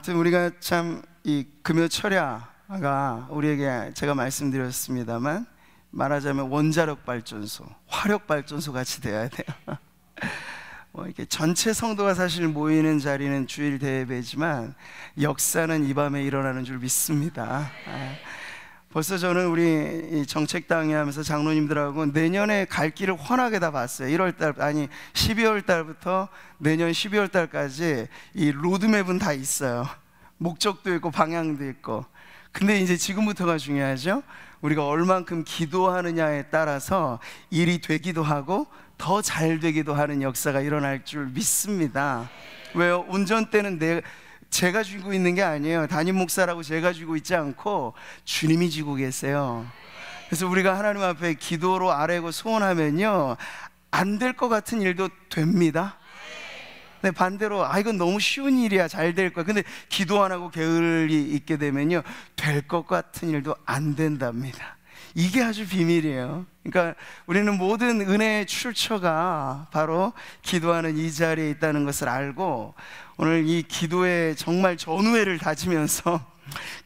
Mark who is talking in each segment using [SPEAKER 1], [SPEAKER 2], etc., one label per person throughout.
[SPEAKER 1] 아무튼 우리가 참 이 금요 철야가 우리에게 제가 말씀드렸습니다만 말하자면 원자력 발전소, 화력 발전소 같이 돼야 돼요. 이렇게 전체 성도가 사실 모이는 자리는 주일 대예배지만 역사는 이 밤에 일어나는 줄 믿습니다. 벌써 저는 우리 정책당회 하면서 장로님들하고 내년에 갈 길을 훤하게 다 봤어요. 12월 달부터 내년 12월 달까지 이 로드맵은 다 있어요. 목적도 있고 방향도 있고. 근데 이제 지금부터가 중요하죠. 우리가 얼만큼 기도하느냐에 따라서 일이 되기도 하고 더 잘 되기도 하는 역사가 일어날 줄 믿습니다. 왜요? 운전대는 제가 쥐고 있는 게 아니에요. 담임 목사라고 제가 쥐고 있지 않고 주님이 쥐고 계세요. 그래서 우리가 하나님 앞에 기도로 아뢰고 소원하면요, 안 될 것 같은 일도 됩니다. 근데 반대로 이건 너무 쉬운 일이야, 잘 될 거야. 근데 기도 안 하고 게을리 있게 되면요, 될 것 같은 일도 안 된답니다. 이게 아주 비밀이에요. 그러니까 우리는 모든 은혜의 출처가 바로 기도하는 이 자리에 있다는 것을 알고, 오늘 이 기도에 정말 전우회를 다지면서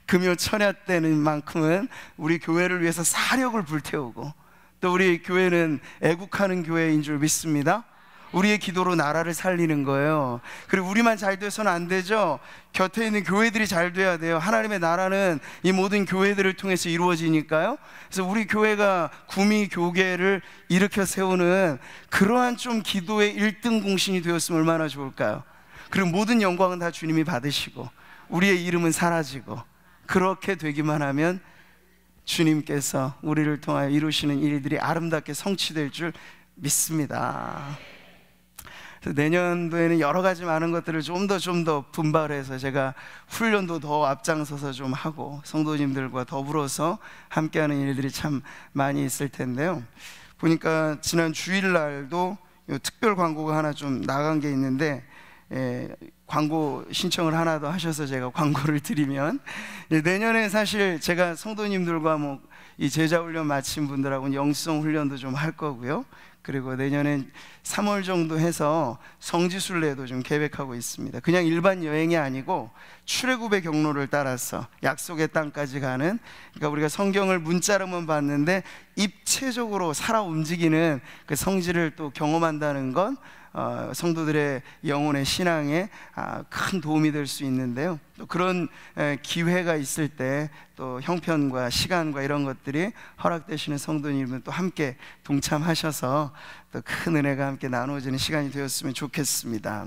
[SPEAKER 1] 금요 철야 때는 만큼은 우리 교회를 위해서 사력을 불태우고, 또 우리 교회는 애국하는 교회인 줄 믿습니다. 우리의 기도로 나라를 살리는 거예요. 그리고 우리만 잘 돼서는 안 되죠. 곁에 있는 교회들이 잘 돼야 돼요. 하나님의 나라는 이 모든 교회들을 통해서 이루어지니까요. 그래서 우리 교회가 구미 교계를 일으켜 세우는 그러한 좀 기도의 1등 공신이 되었으면 얼마나 좋을까요? 그리고 모든 영광은 다 주님이 받으시고 우리의 이름은 사라지고, 그렇게 되기만 하면 주님께서 우리를 통하여 이루시는 일들이 아름답게 성취될 줄 믿습니다. 그래서 내년도에는 여러 가지 많은 것들을 좀 더 분발해서 제가 훈련도 더 앞장서서 좀 하고 성도님들과 더불어서 함께하는 일들이 참 많이 있을 텐데요. 보니까 지난 주일날도 특별 광고가 하나 좀 나간 게 있는데, 광고 신청을 하나 더 하셔서 제가 광고를 드리면, 내년에 사실 제가 성도님들과 이 제자훈련 마친 분들하고는 영성 훈련도 좀 할 거고요. 그리고 내년엔 3월 정도 해서 성지순례도 좀 계획하고 있습니다. 그냥 일반 여행이 아니고 출애굽의 경로를 따라서 약속의 땅까지 가는, 그러니까 우리가 성경을 문자로만 봤는데 입체적으로 살아 움직이는 그 성지를 또 경험한다는 건 성도들의 영혼의 신앙에 큰 도움이 될 수 있는데요. 또 그런 기회가 있을 때 또 형편과 시간과 이런 것들이 허락되시는 성도님은 또 함께 동참하셔서 또 큰 은혜가 함께 나누어지는 시간이 되었으면 좋겠습니다.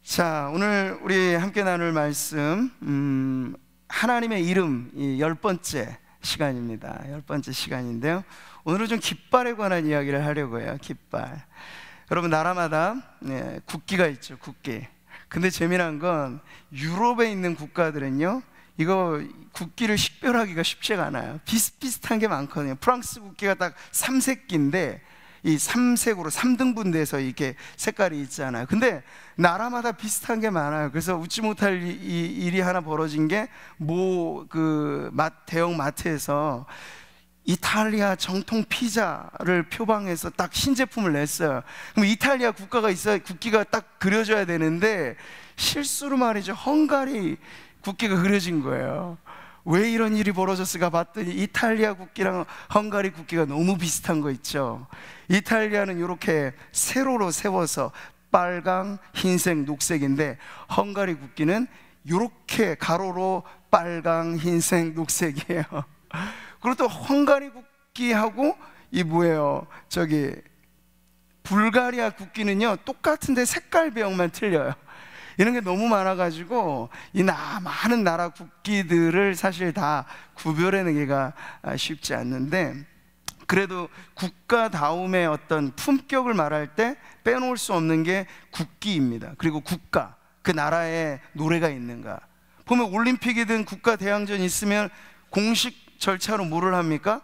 [SPEAKER 1] 자, 오늘 우리 함께 나눌 말씀, 하나님의 이름, 이 10번째 시간입니다. 10번째 시간인데요, 오늘은 좀 깃발에 관한 이야기를 하려고 해요. 깃발. 여러분, 나라마다 국기가 있죠. 국기. 근데 재미난 건 유럽에 있는 국가들은요, 이거 국기를 식별하기가 쉽지가 않아요. 비슷비슷한 게 많거든요. 프랑스 국기가 딱 3색인데 이 3색으로 3등분돼서 이렇게 색깔이 있잖아요. 근데 나라마다 비슷한 게 많아요. 그래서 웃지 못할 일이 하나 벌어진 게 대형 마트에서 이탈리아 정통 피자를 표방해서 딱 신제품을 냈어요. 그럼 이탈리아 국기가 딱 그려져야 되는데 실수로 말이죠, 헝가리 국기가 그려진 거예요. 왜 이런 일이 벌어졌을까 봤더니 이탈리아 국기랑 헝가리 국기가 너무 비슷한 거 있죠. 이탈리아는 이렇게 세로로 세워서 빨강, 흰색, 녹색인데 헝가리 국기는 이렇게 가로로 빨강, 흰색, 녹색이에요. 그리고 또 헝가리 국기하고 불가리아 국기는요 똑같은데 색깔 배경만 틀려요. 이런 게 너무 많아가지고 많은 나라 국기들을 사실 다 구별해내기가 쉽지 않는데, 그래도 국가다움의 어떤 품격을 말할 때 빼놓을 수 없는 게 국기입니다. 그리고 국가, 그 나라에 노래가 있는가. 보면 올림픽이든 국가대항전이 있으면 공식 절차로 뭐를 합니까?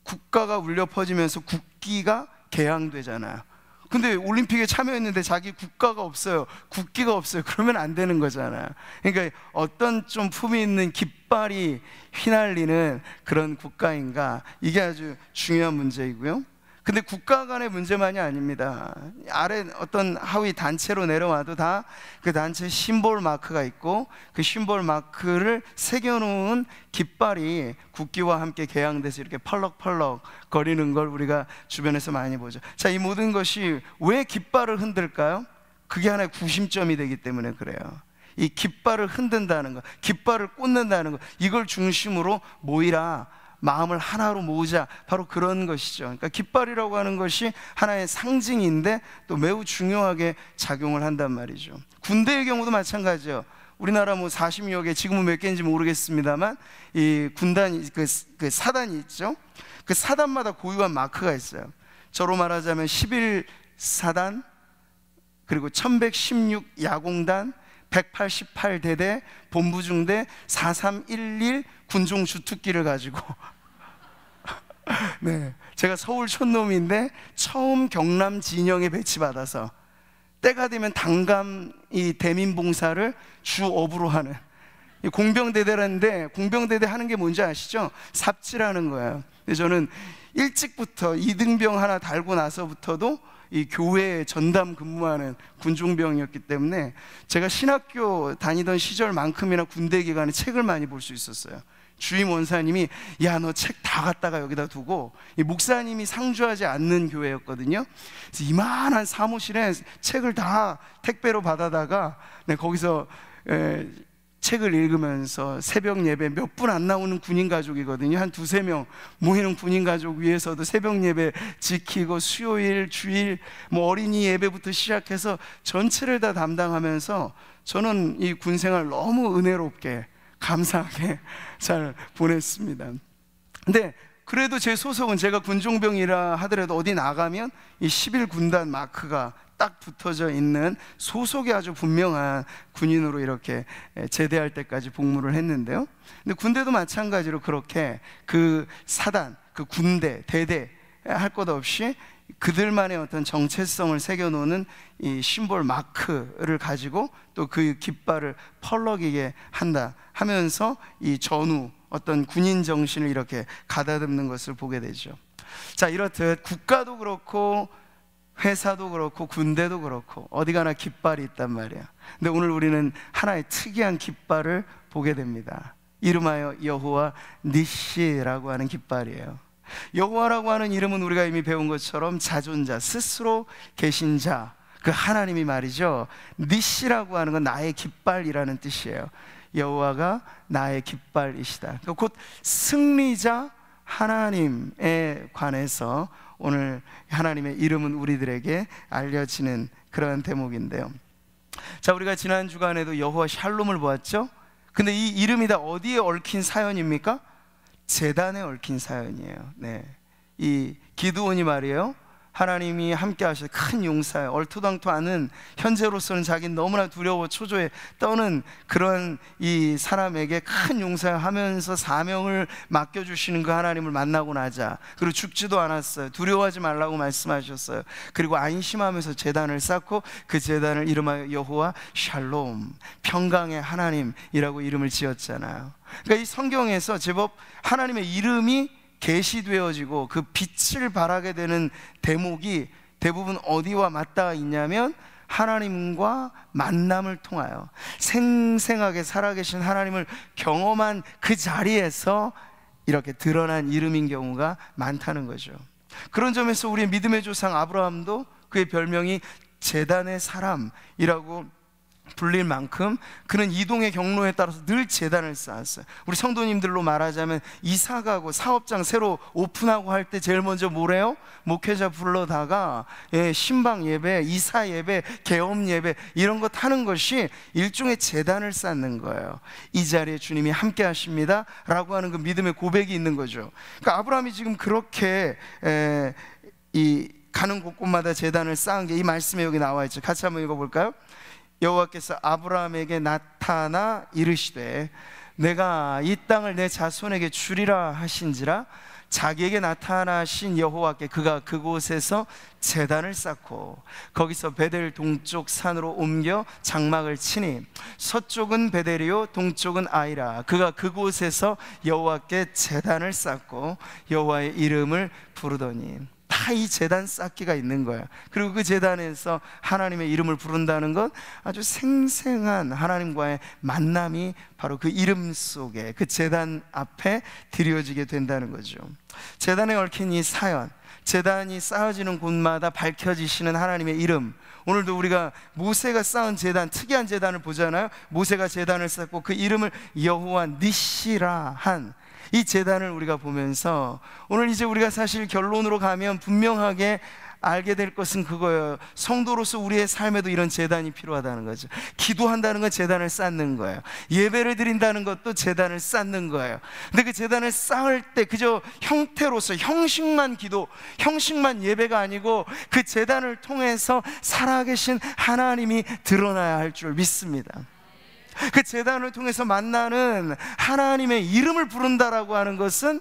[SPEAKER 1] 국가가 울려 퍼지면서 국기가 개항되잖아요. 근데 올림픽에 참여했는데 자기 국가가 없어요, 국기가 없어요. 그러면 안 되는 거잖아요. 그러니까 어떤 좀 품이 있는 깃발이 휘날리는 그런 국가인가, 이게 아주 중요한 문제이고요. 근데 국가 간의 문제만이 아닙니다. 아래 어떤 하위 단체로 내려와도 다 그 단체 심볼 마크가 있고, 그 심볼 마크를 새겨놓은 깃발이 국기와 함께 개양돼서 이렇게 펄럭펄럭 거리는 걸 우리가 주변에서 많이 보죠. 자, 이 모든 것이 왜 깃발을 흔들까요? 그게 하나의 구심점이 되기 때문에 그래요. 이 깃발을 흔든다는 것, 깃발을 꽂는다는 것, 이걸 중심으로 모이라, 마음을 하나로 모으자, 바로 그런 것이죠. 그러니까 깃발이라고 하는 것이 하나의 상징인데 또 매우 중요하게 작용을 한단 말이죠. 군대의 경우도 마찬가지예요. 우리나라 뭐 40여 개, 지금은 몇 개인지 모르겠습니다만 이 군단, 그 사단이 있죠. 그 사단마다 고유한 마크가 있어요. 저로 말하자면 11사단, 그리고 1116 야공단, 188대대, 본부중대, 4311 군종 주특기를 가지고 네, 제가 서울 촌놈인데 처음 경남 진영에 배치받아서 때가 되면 당감 이 대민봉사를 주업으로 하는 공병대대라는데, 공병대대 하는 게 뭔지 아시죠? 삽질하는 거예요. 근데 저는 일찍부터 이등병 하나 달고 나서부터도 이 교회에 전담 근무하는 군종병이었기 때문에 제가 신학교 다니던 시절만큼이나 군대 기간에 책을 많이 볼 수 있었어요. 주임 원사님이 야, 너 책 다 갖다가 여기다 두고, 이 목사님이 상주하지 않는 교회였거든요. 그래서 이만한 사무실에 책을 다 택배로 받아다가 거기서 책을 읽으면서 새벽 예배 몇 분 안 나오는 군인 가족이거든요. 한 두세 명 모이는 군인 가족 위해서도 새벽 예배 지키고, 수요일, 주일, 뭐 어린이 예배부터 시작해서 전체를 다 담당하면서 저는 이 군 생활 너무 은혜롭게 감사하게 잘 보냈습니다. 근데 그래도 제 소속은, 제가 군종병이라 하더라도 어디 나가면 이 11군단 마크가 딱 붙어져 있는 소속이 아주 분명한 군인으로 이렇게 제대할 때까지 복무를 했는데요. 근데 군대도 마찬가지로 그렇게 그 사단, 그 군대, 대대 할 것 없이 그들만의 어떤 정체성을 새겨놓는 이 심볼 마크를 가지고 또 그 깃발을 펄럭이게 한다 하면서 이 전후 어떤 군인 정신을 이렇게 가다듬는 것을 보게 되죠. 자, 이렇듯 국가도 그렇고 회사도 그렇고 군대도 그렇고 어디 가나 깃발이 있단 말이야. 근데 오늘 우리는 하나의 특이한 깃발을 보게 됩니다. 이름하여 여호와 니시라고 하는 깃발이에요. 여호와라고 하는 이름은 우리가 이미 배운 것처럼 자존자, 스스로 계신 자, 그 하나님이 말이죠. 니시라고 하는 건 나의 깃발이라는 뜻이에요. 여호와가 나의 깃발이시다. 그러니까 곧 승리자 하나님에 관해서 오늘 하나님의 이름은 우리들에게 알려지는 그런 대목인데요. 자, 우리가 지난 주간에도 여호와 샬롬을 보았죠. 근데 이 이름이 다 어디에 얽힌 사연입니까? 제단에 얽힌 사연이에요. 네, 이 기드온이 말이에요, 하나님이 함께 하셔서 큰 용사에 얼토당토 않은, 현재로서는 자기는 너무나 두려워 초조해 떠는 그런 이 사람에게 큰 용사하면서 사명을 맡겨주시는 그 하나님을 만나고 나자, 그리고 죽지도 않았어요. 두려워하지 말라고 말씀하셨어요. 그리고 안심하면서 제단을 쌓고 그 제단을 이름하여 여호와 샬롬, 평강의 하나님이라고 이름을 지었잖아요. 그러니까 이 성경에서 제법 하나님의 이름이 계시되어지고 그 빛을 발하게 되는 대목이 대부분 어디와 맞닿아 있냐면 하나님과 만남을 통하여 생생하게 살아계신 하나님을 경험한 그 자리에서 이렇게 드러난 이름인 경우가 많다는 거죠. 그런 점에서 우리의 믿음의 조상 아브라함도 그의 별명이 제단의 사람이라고 불릴 만큼 그는 이동의 경로에 따라서 늘 제단을 쌓았어요. 우리 성도님들로 말하자면 이사 가고 사업장 새로 오픈하고 할 때 제일 먼저 뭐래요? 목회자 불러다가 신방 예배, 이사 예배, 개업 예배 이런 것 하는 것이 일종의 제단을 쌓는 거예요. 이 자리에 주님이 함께 하십니다 라고 하는 그 믿음의 고백이 있는 거죠. 그러니까 아브라함이 지금 그렇게 이 가는 곳곳마다 제단을 쌓은 게 이 말씀에 여기 나와 있죠. 같이 한번 읽어볼까요? 여호와께서 아브라함에게 나타나 이르시되 내가 이 땅을 내 자손에게 주리라 하신지라. 자기에게 나타나신 여호와께 그가 그곳에서 제단을 쌓고 거기서 베델 동쪽 산으로 옮겨 장막을 치니 서쪽은 베델이요 동쪽은 아이라. 그가 그곳에서 여호와께 제단을 쌓고 여호와의 이름을 부르더니. 다 다 이 제단 쌓기가 있는 거예요. 그리고 그 제단에서 하나님의 이름을 부른다는 건 아주 생생한 하나님과의 만남이 바로 그 이름 속에, 그 제단 앞에 드려지게 된다는 거죠. 제단에 얽힌 이 사연, 제단이 쌓아지는 곳마다 밝혀지시는 하나님의 이름. 오늘도 우리가 모세가 쌓은 제단, 특이한 제단을 보잖아요. 모세가 제단을 쌓고 그 이름을 여호와 니시라 한 이 제단을 우리가 보면서, 오늘 이제 우리가 사실 결론으로 가면 분명하게 알게 될 것은 그거예요. 성도로서 우리의 삶에도 이런 제단이 필요하다는 거죠. 기도한다는 건 제단을 쌓는 거예요. 예배를 드린다는 것도 제단을 쌓는 거예요. 근데 그 제단을 쌓을 때 그저 형태로서 형식만 기도, 형식만 예배가 아니고 그 제단을 통해서 살아계신 하나님이 드러나야 할 줄 믿습니다. 그 제단을 통해서 만나는 하나님의 이름을 부른다라고 하는 것은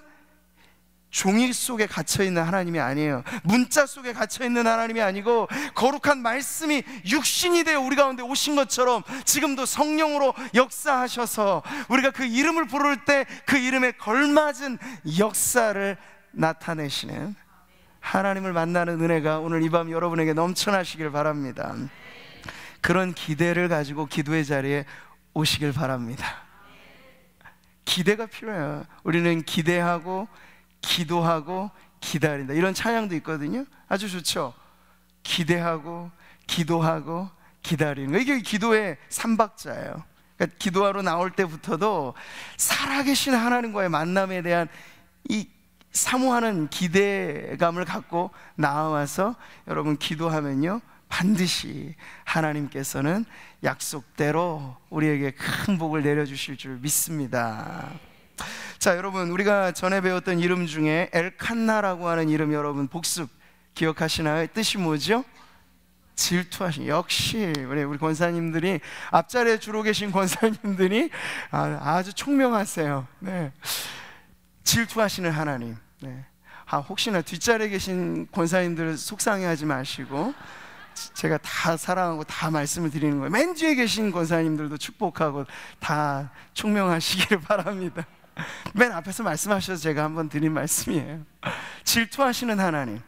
[SPEAKER 1] 종이 속에 갇혀있는 하나님이 아니에요. 문자 속에 갇혀있는 하나님이 아니고, 거룩한 말씀이 육신이 되어 우리 가운데 오신 것처럼 지금도 성령으로 역사하셔서 우리가 그 이름을 부를 때 그 이름에 걸맞은 역사를 나타내시는 하나님을 만나는 은혜가 오늘 이 밤 여러분에게 넘쳐나시길 바랍니다. 그런 기대를 가지고 기도의 자리에 오시길 바랍니다. 기대가 필요해요. 우리는 기대하고 기도하고 기다린다, 이런 찬양도 있거든요. 아주 좋죠. 기대하고 기도하고 기다리는 거, 이게 기도의 삼박자예요. 그러니까 기도하러 나올 때부터도 살아계신 하나님과의 만남에 대한 이 사모하는 기대감을 갖고 나와서 여러분 기도하면요, 반드시 하나님께서는 약속대로 우리에게 큰 복을 내려주실 줄 믿습니다. 자, 여러분, 우리가 전에 배웠던 이름 중에 엘칸나라고 하는 이름, 여러분 복습 기억하시나요? 뜻이 뭐죠? 질투하신. 역시 우리 권사님들이, 앞자리에 주로 계신 권사님들이 아주 총명하세요. 네. 질투하시는 하나님. 네. 혹시나 뒷자리에 계신 권사님들 속상해하지 마시고, 제가 다 사랑하고 다 말씀을 드리는 거예요. 맨 뒤에 계신 권사님들도 축복하고 다 총명하시기를 바랍니다. 맨 앞에서 말씀하셔서 제가 한번 드린 말씀이에요. 질투하시는 하나님,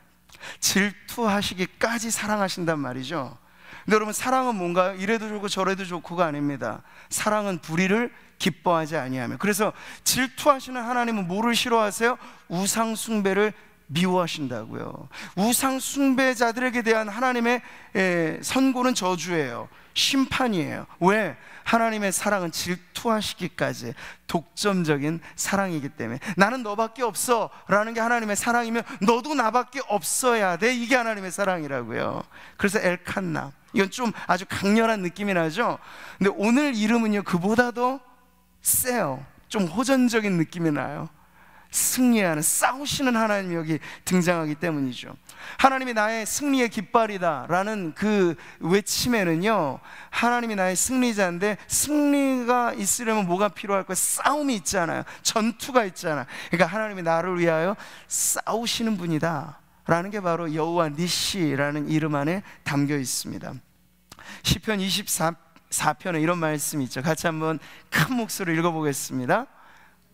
[SPEAKER 1] 질투하시기까지 사랑하신단 말이죠. 근데 여러분, 사랑은 뭔가요? 이래도 좋고 저래도 좋고가 아닙니다. 사랑은 불의를 기뻐하지 아니하며. 그래서 질투하시는 하나님은 뭐를 싫어하세요? 우상 숭배를 미워하신다고요. 우상 숭배자들에게 대한 하나님의 선고는 저주예요. 심판이에요. 왜? 하나님의 사랑은 질투하시기까지 독점적인 사랑이기 때문에. 나는 너밖에 없어 라는 게 하나님의 사랑이면 너도 나밖에 없어야 돼, 이게 하나님의 사랑이라고요. 그래서 엘칸나, 이건 좀 아주 강렬한 느낌이 나죠. 근데 오늘 이름은요, 그보다도 세요. 좀 호전적인 느낌이 나요. 승리하는, 싸우시는 하나님이 여기 등장하기 때문이죠. 하나님이 나의 승리의 깃발이다 라는 그 외침에는요, 하나님이 나의 승리자인데, 승리가 있으려면 뭐가 필요할까요? 싸움이 있잖아요. 전투가 있잖아요. 그러니까 하나님이 나를 위하여 싸우시는 분이다 라는 게 바로 여호와 니시라는 이름 안에 담겨 있습니다. 시편 24편에 이런 말씀이 있죠. 같이 한번 큰 목소리로 읽어보겠습니다.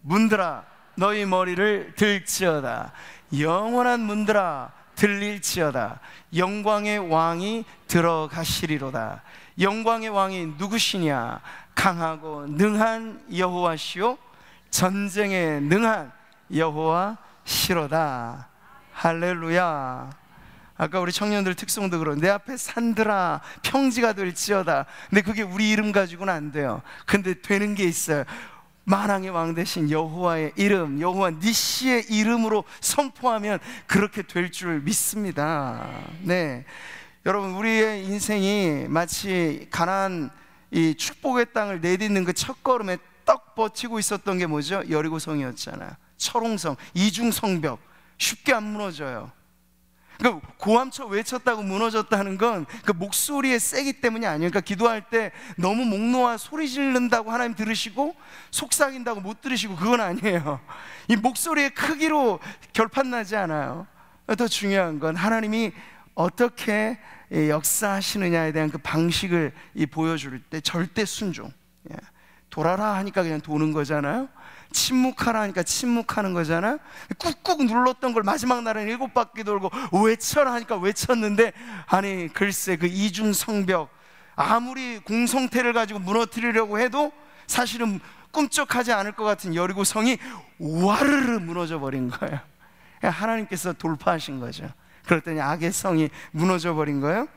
[SPEAKER 1] 문들아 너희 머리를 들지어다. 영원한 문들아 들릴지어다. 영광의 왕이 들어가시리로다. 영광의 왕이 누구시냐? 강하고 능한 여호와시요 전쟁에 능한 여호와시로다. 할렐루야. 아까 우리 청년들 특송도 그런, 내 앞에 산들아 평지가 될지어다. 근데 그게 우리 이름 가지고는 안 돼요. 근데 되는 게 있어요. 만왕의 왕 되신 여호와의 이름, 여호와 니시의 이름으로 선포하면 그렇게 될 줄 믿습니다. 네, 여러분, 우리의 인생이 마치 가나안 이 축복의 땅을 내딛는 그 첫걸음에 떡 버티고 있었던 게 뭐죠? 여리고성이었잖아요. 철옹성, 이중성벽, 쉽게 안 무너져요. 그러니까 고함쳐 외쳤다고 무너졌다는 건 그 목소리의 세기 때문이 아니에요. 그러니까 기도할 때 너무 목 놓아 소리 지른다고 하나님 들으시고 속삭인다고 못 들으시고, 그건 아니에요. 이 목소리의 크기로 결판나지 않아요. 더 중요한 건 하나님이 어떻게 역사하시느냐에 대한 그 방식을 보여줄 때 절대 순종. 돌아라 하니까 그냥 도는 거잖아요. 침묵하라 하니까 침묵하는 거잖아. 꾹꾹 눌렀던 걸 마지막 날은 7바퀴 돌고 외쳐라 하니까 외쳤는데, 아니 글쎄 그 이중성벽, 아무리 공성태를 가지고 무너뜨리려고 해도 사실은 꿈쩍하지 않을 것 같은 여리고성이 와르르 무너져 버린 거예요. 하나님께서 돌파하신 거죠. 그랬더니 악의 성이 무너져 버린 거예요.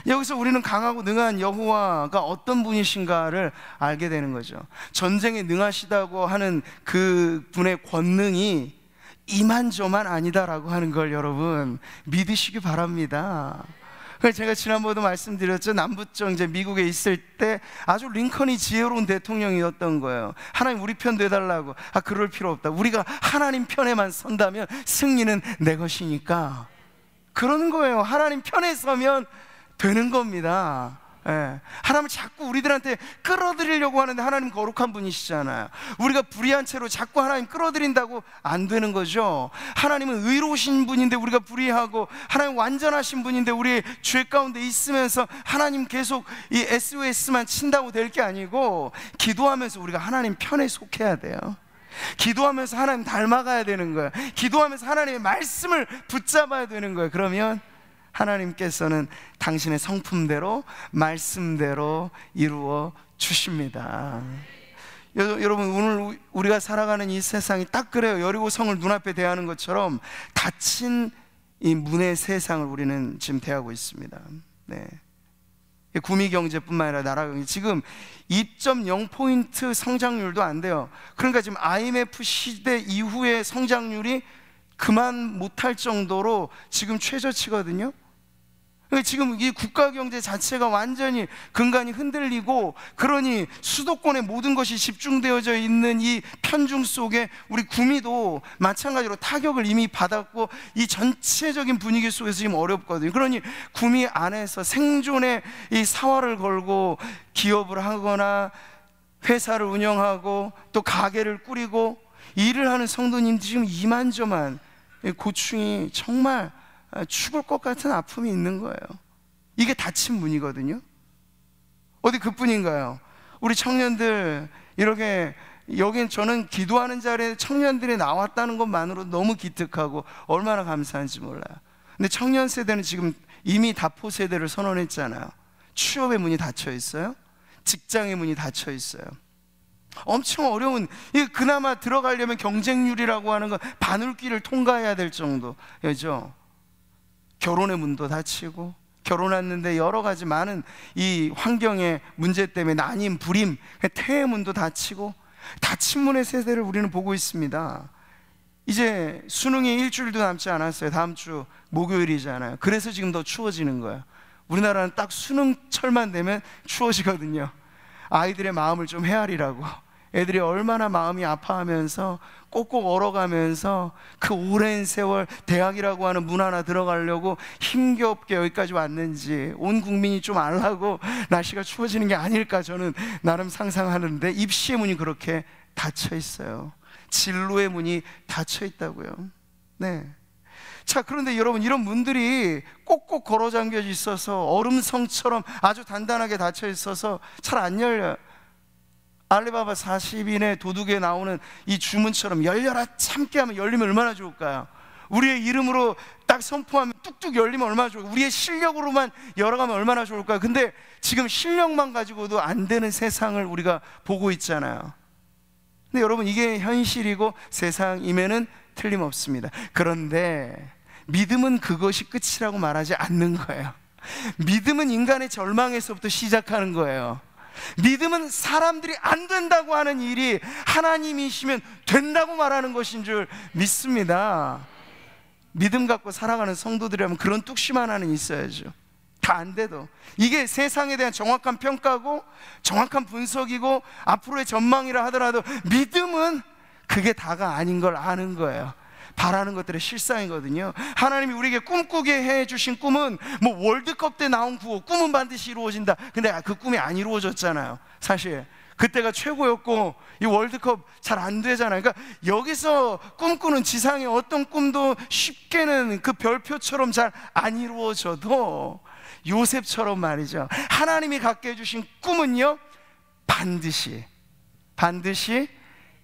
[SPEAKER 1] 여기서 우리는 강하고 능한 여호와가 어떤 분이신가를 알게 되는 거죠. 전쟁에 능하시다고 하는 그 분의 권능이 이만저만 아니다라고 하는 걸 여러분 믿으시기 바랍니다. 제가 지난번에도 말씀드렸죠. 남부정 이제 미국에 있을 때 아주 링컨이 지혜로운 대통령이었던 거예요. 하나님 우리 편 돼달라고. 그럴 필요 없다. 우리가 하나님 편에만 선다면 승리는 내 것이니까. 그런 거예요. 하나님 편에 서면 되는 겁니다. 예. 하나님은 자꾸 우리들한테 끌어들이려고 하는데 하나님 거룩한 분이시잖아요. 우리가 불의한 채로 자꾸 하나님 끌어들인다고 안 되는 거죠. 하나님은 의로우신 분인데 우리가 불의하고, 하나님 완전하신 분인데 우리 죄 가운데 있으면서 하나님 계속 이 SOS만 친다고 될 게 아니고, 기도하면서 우리가 하나님 편에 속해야 돼요. 기도하면서 하나님 닮아가야 되는 거예요. 기도하면서 하나님의 말씀을 붙잡아야 되는 거예요. 그러면 하나님께서는 당신의 성품대로 말씀대로 이루어 주십니다. 여러분 오늘 우리가 살아가는 이 세상이 딱 그래요. 여리고성을 눈앞에 대하는 것처럼 닫힌 이 문의 세상을 우리는 지금 대하고 있습니다. 네. 구미경제뿐만 아니라 나라경제 지금 2.0포인트 성장률도 안 돼요. 그러니까 지금 IMF 시대 이후의 성장률이 그만 못할 정도로 지금 최저치거든요. 지금 이 국가 경제 자체가 완전히 근간이 흔들리고, 그러니 수도권에 모든 것이 집중되어져 있는 이 편중 속에 우리 구미도 마찬가지로 타격을 이미 받았고, 이 전체적인 분위기 속에서 지금 어렵거든요. 그러니 구미 안에서 생존의 이 사활을 걸고 기업을 하거나 회사를 운영하고 또 가게를 꾸리고 일을 하는 성도님들이 지금 이만저만 고충이, 정말 죽을 것 같은 아픔이 있는 거예요. 이게 닫힌 문이거든요. 어디 그뿐인가요? 우리 청년들 이렇게, 여긴 저는 기도하는 자리에 청년들이 나왔다는 것만으로 너무 기특하고 얼마나 감사한지 몰라요. 근데 청년 세대는 지금 이미 다포 세대를 선언했잖아요. 취업의 문이 닫혀 있어요. 직장의 문이 닫혀 있어요. 엄청 어려운, 그나마 들어가려면 경쟁률이라고 하는 건 바늘길을 통과해야 될 정도죠. 결혼의 문도 닫히고, 결혼했는데 여러 가지 많은 이 환경의 문제 때문에 난임, 불임, 태의 문도 닫히고, 닫힌 문의 세대를 우리는 보고 있습니다. 이제 수능이 일주일도 남지 않았어요. 다음 주 목요일이잖아요. 그래서 지금 더 추워지는 거예요. 우리나라는 딱 수능철만 되면 추워지거든요. 아이들의 마음을 좀 헤아리라고. 애들이 얼마나 마음이 아파하면서 꼭꼭 얼어가면서 그 오랜 세월 대학이라고 하는 문 하나 들어가려고 힘겹게 여기까지 왔는지, 온 국민이 좀 알라고 날씨가 추워지는 게 아닐까 저는 나름 상상하는데, 입시의 문이 그렇게 닫혀 있어요. 진로의 문이 닫혀 있다고요. 네. 자, 그런데 여러분, 이런 문들이 꼭꼭 걸어 잠겨 있어서 얼음성처럼 아주 단단하게 닫혀 있어서 잘 안 열려요. 알리바바 40인의 도둑에 나오는 이 주문처럼 열려라 참게 하면 열리면 얼마나 좋을까요? 우리의 이름으로 딱 선포하면 뚝뚝 열리면 얼마나 좋을까요? 우리의 실력으로만 열어가면 얼마나 좋을까요? 근데 지금 실력만 가지고도 안 되는 세상을 우리가 보고 있잖아요. 근데 여러분, 이게 현실이고 세상임에는 틀림없습니다. 그런데 믿음은 그것이 끝이라고 말하지 않는 거예요. 믿음은 인간의 절망에서부터 시작하는 거예요. 믿음은 사람들이 안 된다고 하는 일이 하나님이시면 된다고 말하는 것인 줄 믿습니다. 믿음 갖고 살아가는 성도들이라면 그런 뚝심 하나는 있어야죠. 다 안 돼도 이게 세상에 대한 정확한 평가고 정확한 분석이고 앞으로의 전망이라 하더라도 믿음은 그게 다가 아닌 걸 아는 거예요. 바라는 것들의 실상이거든요. 하나님이 우리에게 꿈꾸게 해주신 꿈은 뭐 월드컵 때 나온 구호, 꿈은 반드시 이루어진다. 근데 그 꿈이 안 이루어졌잖아요. 사실 그때가 최고였고 이 월드컵 잘 안 되잖아요. 그러니까 여기서 꿈꾸는 지상의 어떤 꿈도 쉽게는 그 별표처럼 잘 안 이루어져도 요셉처럼 말이죠, 하나님이 갖게 해주신 꿈은요 반드시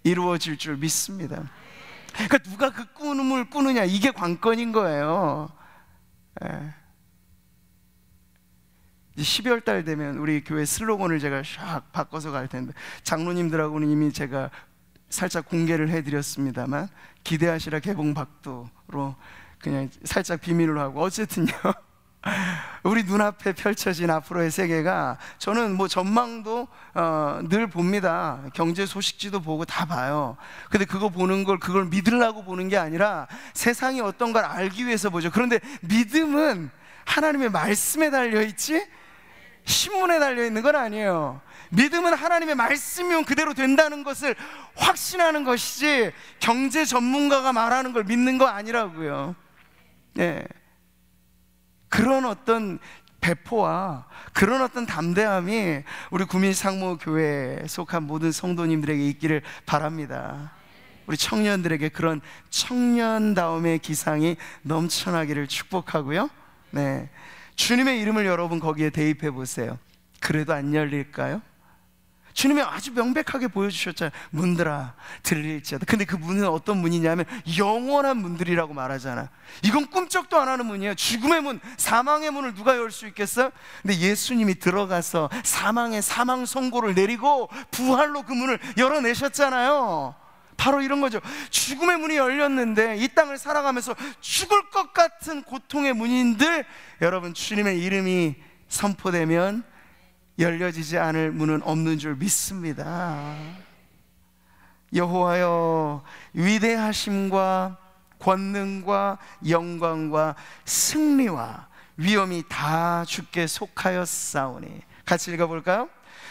[SPEAKER 1] 이루어질 줄 믿습니다. 그러니까 누가 그 꿈을 꾸느냐, 이게 관건인 거예요. 예. 이제 12월 달 되면 우리 교회 슬로건을 제가 샥 바꿔서 갈 텐데, 장로님들하고는 이미 제가 살짝 공개를 해드렸습니다만, 기대하시라 개봉박도로 그냥 살짝 비밀로 하고, 어쨌든요 우리 눈앞에 펼쳐진 앞으로의 세계가, 저는 뭐 전망도 늘 봅니다. 경제 소식지도 보고 다 봐요. 근데 그거 보는 걸, 그걸 믿으려고 보는 게 아니라 세상이 어떤 걸 알기 위해서 보죠. 그런데 믿음은 하나님의 말씀에 달려있지 신문에 달려있는 건 아니에요. 믿음은 하나님의 말씀이면 그대로 된다는 것을 확신하는 것이지, 경제 전문가가 말하는 걸 믿는 거 아니라고요. 예. 그런 어떤 배포와 그런 어떤 담대함이 우리 구민상무교회에 속한 모든 성도님들에게 있기를 바랍니다. 우리 청년들에게 그런 청년다움의 기상이 넘쳐나기를 축복하고요. 네, 주님의 이름을 여러분 거기에 대입해 보세요. 그래도 안 열릴까요? 주님이 아주 명백하게 보여주셨잖아요. 문들아 들릴지어다. 근데 그 문은 어떤 문이냐면 영원한 문들이라고 말하잖아요. 이건 꿈쩍도 안 하는 문이에요. 죽음의 문, 사망의 문을 누가 열 수 있겠어요? 근데 예수님이 들어가서 사망의 사망 선고를 내리고 부활로 그 문을 열어내셨잖아요. 바로 이런 거죠. 죽음의 문이 열렸는데 이 땅을 살아가면서 죽을 것 같은 고통의 문인들, 여러분 주님의 이름이 선포되면 열려지지 않을 문은 없는 줄 믿습니다. 여호와여, 위대하심과 권능과 영광과 승리와 위엄이 다 주께 속하였사오니. 같이 읽어볼까요?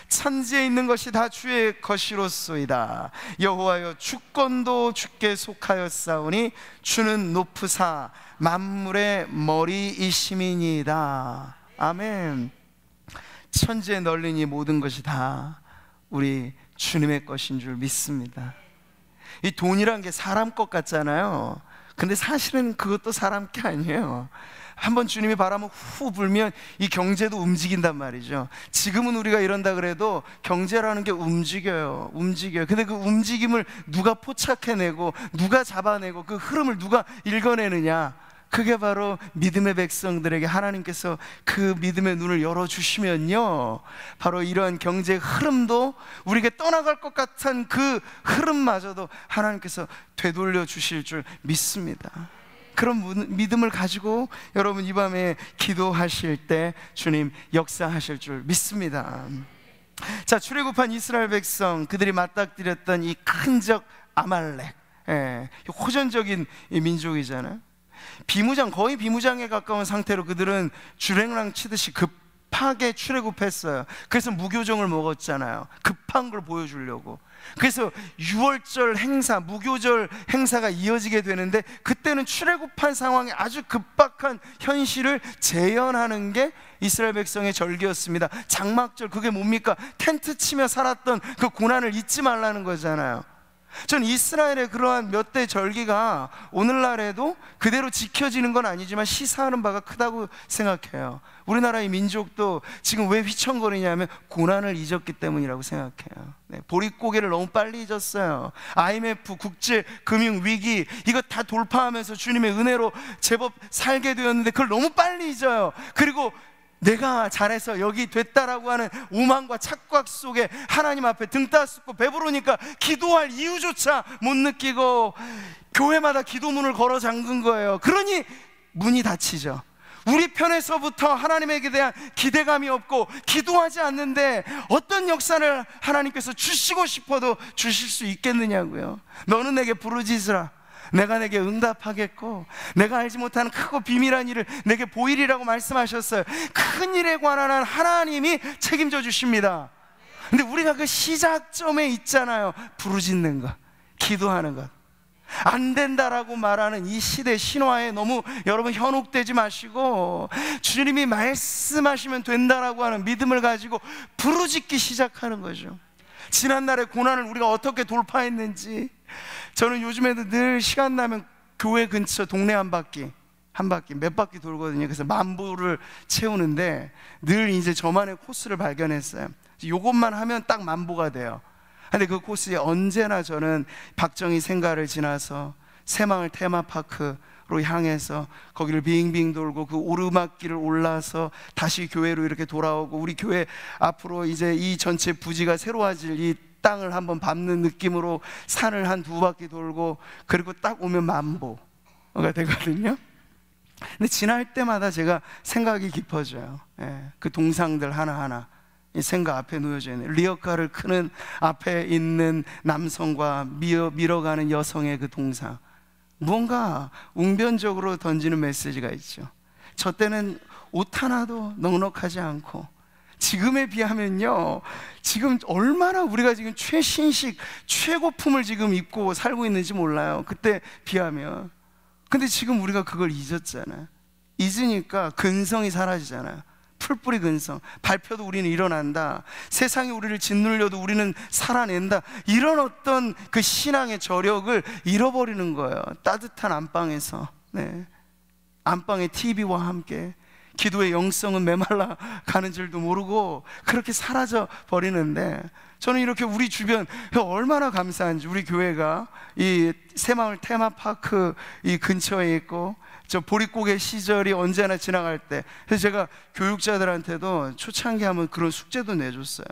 [SPEAKER 1] 천지에 있는 것이 다 주의 것이로소이다. 여호와여, 주권도 주께 속하였사오니 주는 높으사 만물의 머리이심이니이다. 아멘. 천지에 널린 이 모든 것이 다 우리 주님의 것인 줄 믿습니다. 이 돈이란 게 사람 것 같잖아요. 근데 사실은 그것도 사람 게 아니에요. 한번 주님이 바람을 후 불면 이 경제도 움직인단 말이죠. 지금은 우리가 이런다 그래도 경제라는 게 움직여요. 근데 그 움직임을 누가 포착해내고 누가 잡아내고 그 흐름을 누가 읽어내느냐, 그게 바로 믿음의 백성들에게 하나님께서 그 믿음의 눈을 열어주시면요, 바로 이러한 경제의 흐름도 우리에게 떠나갈 것 같은 그 흐름마저도 하나님께서 되돌려 주실 줄 믿습니다. 그런 믿음을 가지고 여러분 이 밤에 기도하실 때 주님 역사하실 줄 믿습니다. 자, 출애굽한 이스라엘 백성, 그들이 맞닥뜨렸던 이 큰 적 아말렉, 호전적인 민족이잖아요. 거의 비무장에 가까운 상태로 그들은 주랭랑 치듯이 급하게 출애굽했어요. 그래서 무교정을 먹었잖아요. 급한 걸 보여주려고. 그래서 6월절 행사, 무교절 행사가 이어지게 되는데, 그때는 출애굽한 상황에 아주 급박한 현실을 재현하는 게 이스라엘 백성의 절기였습니다. 장막절, 그게 뭡니까? 텐트 치며 살았던 그 고난을 잊지 말라는 거잖아요. 전 이스라엘의 그러한 몇 대 절기가 오늘날에도 그대로 지켜지는 건 아니지만 시사하는 바가 크다고 생각해요. 우리나라의 민족도 지금 왜 휘청거리냐면 고난을 잊었기 때문이라고 생각해요. 보릿고개를 너무 빨리 잊었어요. IMF, 국제금융위기, 이거 다 돌파하면서 주님의 은혜로 제법 살게 되었는데 그걸 너무 빨리 잊어요. 그리고 내가 잘해서 여기 됐다라고 하는 오만과 착각 속에 하나님 앞에 등 따스고 배부르니까 기도할 이유조차 못 느끼고 교회마다 기도문을 걸어 잠근 거예요. 그러니 문이 닫히죠. 우리 편에서부터 하나님에게 대한 기대감이 없고 기도하지 않는데 어떤 역사를 하나님께서 주시고 싶어도 주실 수 있겠느냐고요. 너는 내게 부르짖으라, 내가 내게 응답하겠고 내가 알지 못하는 크고 비밀한 일을 내게 보이리라고 말씀하셨어요. 큰 일에 관한 한 하나님이 책임져 주십니다. 근데 우리가 그 시작점에 있잖아요. 부르짖는 것, 기도하는 것. 안 된다라고 말하는 이 시대 신화에 너무 여러분 현혹되지 마시고 주님이 말씀하시면 된다라고 하는 믿음을 가지고 부르짖기 시작하는 거죠. 지난날의 고난을 우리가 어떻게 돌파했는지, 저는 요즘에도 늘 시간 나면 교회 근처 동네 한 바퀴 몇 바퀴 돌거든요. 그래서 만보를 채우는데 늘 이제 저만의 코스를 발견했어요. 이것만 하면 딱 만보가 돼요. 근데 그 코스에 언제나 저는 박정희 생가를 지나서 새마을 테마파크로 향해서 거기를 빙빙 돌고 그 오르막길을 올라서 다시 교회로 이렇게 돌아오고, 우리 교회 앞으로 이제 이 전체 부지가 새로워질 이 땅을 한번 밟는 느낌으로 산을 한 2바퀴 돌고, 그리고 딱 오면 만보가 되거든요. 근데 지날 때마다 제가 생각이 깊어져요. 그 동상들 하나하나 이 생각 앞에 놓여져 있는 리어카를 크는 앞에 있는 남성과 밀어가는 여성의 그 동상, 뭔가 웅변적으로 던지는 메시지가 있죠. 저 때는 옷 하나도 넉넉하지 않고, 지금에 비하면요, 지금 얼마나 우리가 지금 최신식 최고품을 지금 입고 살고 있는지 몰라요, 그때 비하면. 근데 지금 우리가 그걸 잊었잖아요. 잊으니까 근성이 사라지잖아요. 풀뿌리 근성. 밟혀도 우리는 일어난다, 세상이 우리를 짓눌려도 우리는 살아낸다, 이런 어떤 그 신앙의 저력을 잃어버리는 거예요. 따뜻한 안방에서, 안방의 TV와 함께 기도의 영성은 메말라 가는 줄도 모르고 그렇게 사라져 버리는데, 저는 이렇게 우리 주변 얼마나 감사한지, 우리 교회가 이 새마을 테마파크 이 근처에 있고, 저 보릿고개 시절이 언제나 지나갈 때, 그래서 제가 교육자들한테도 초창기 하면 그런 숙제도 내줬어요.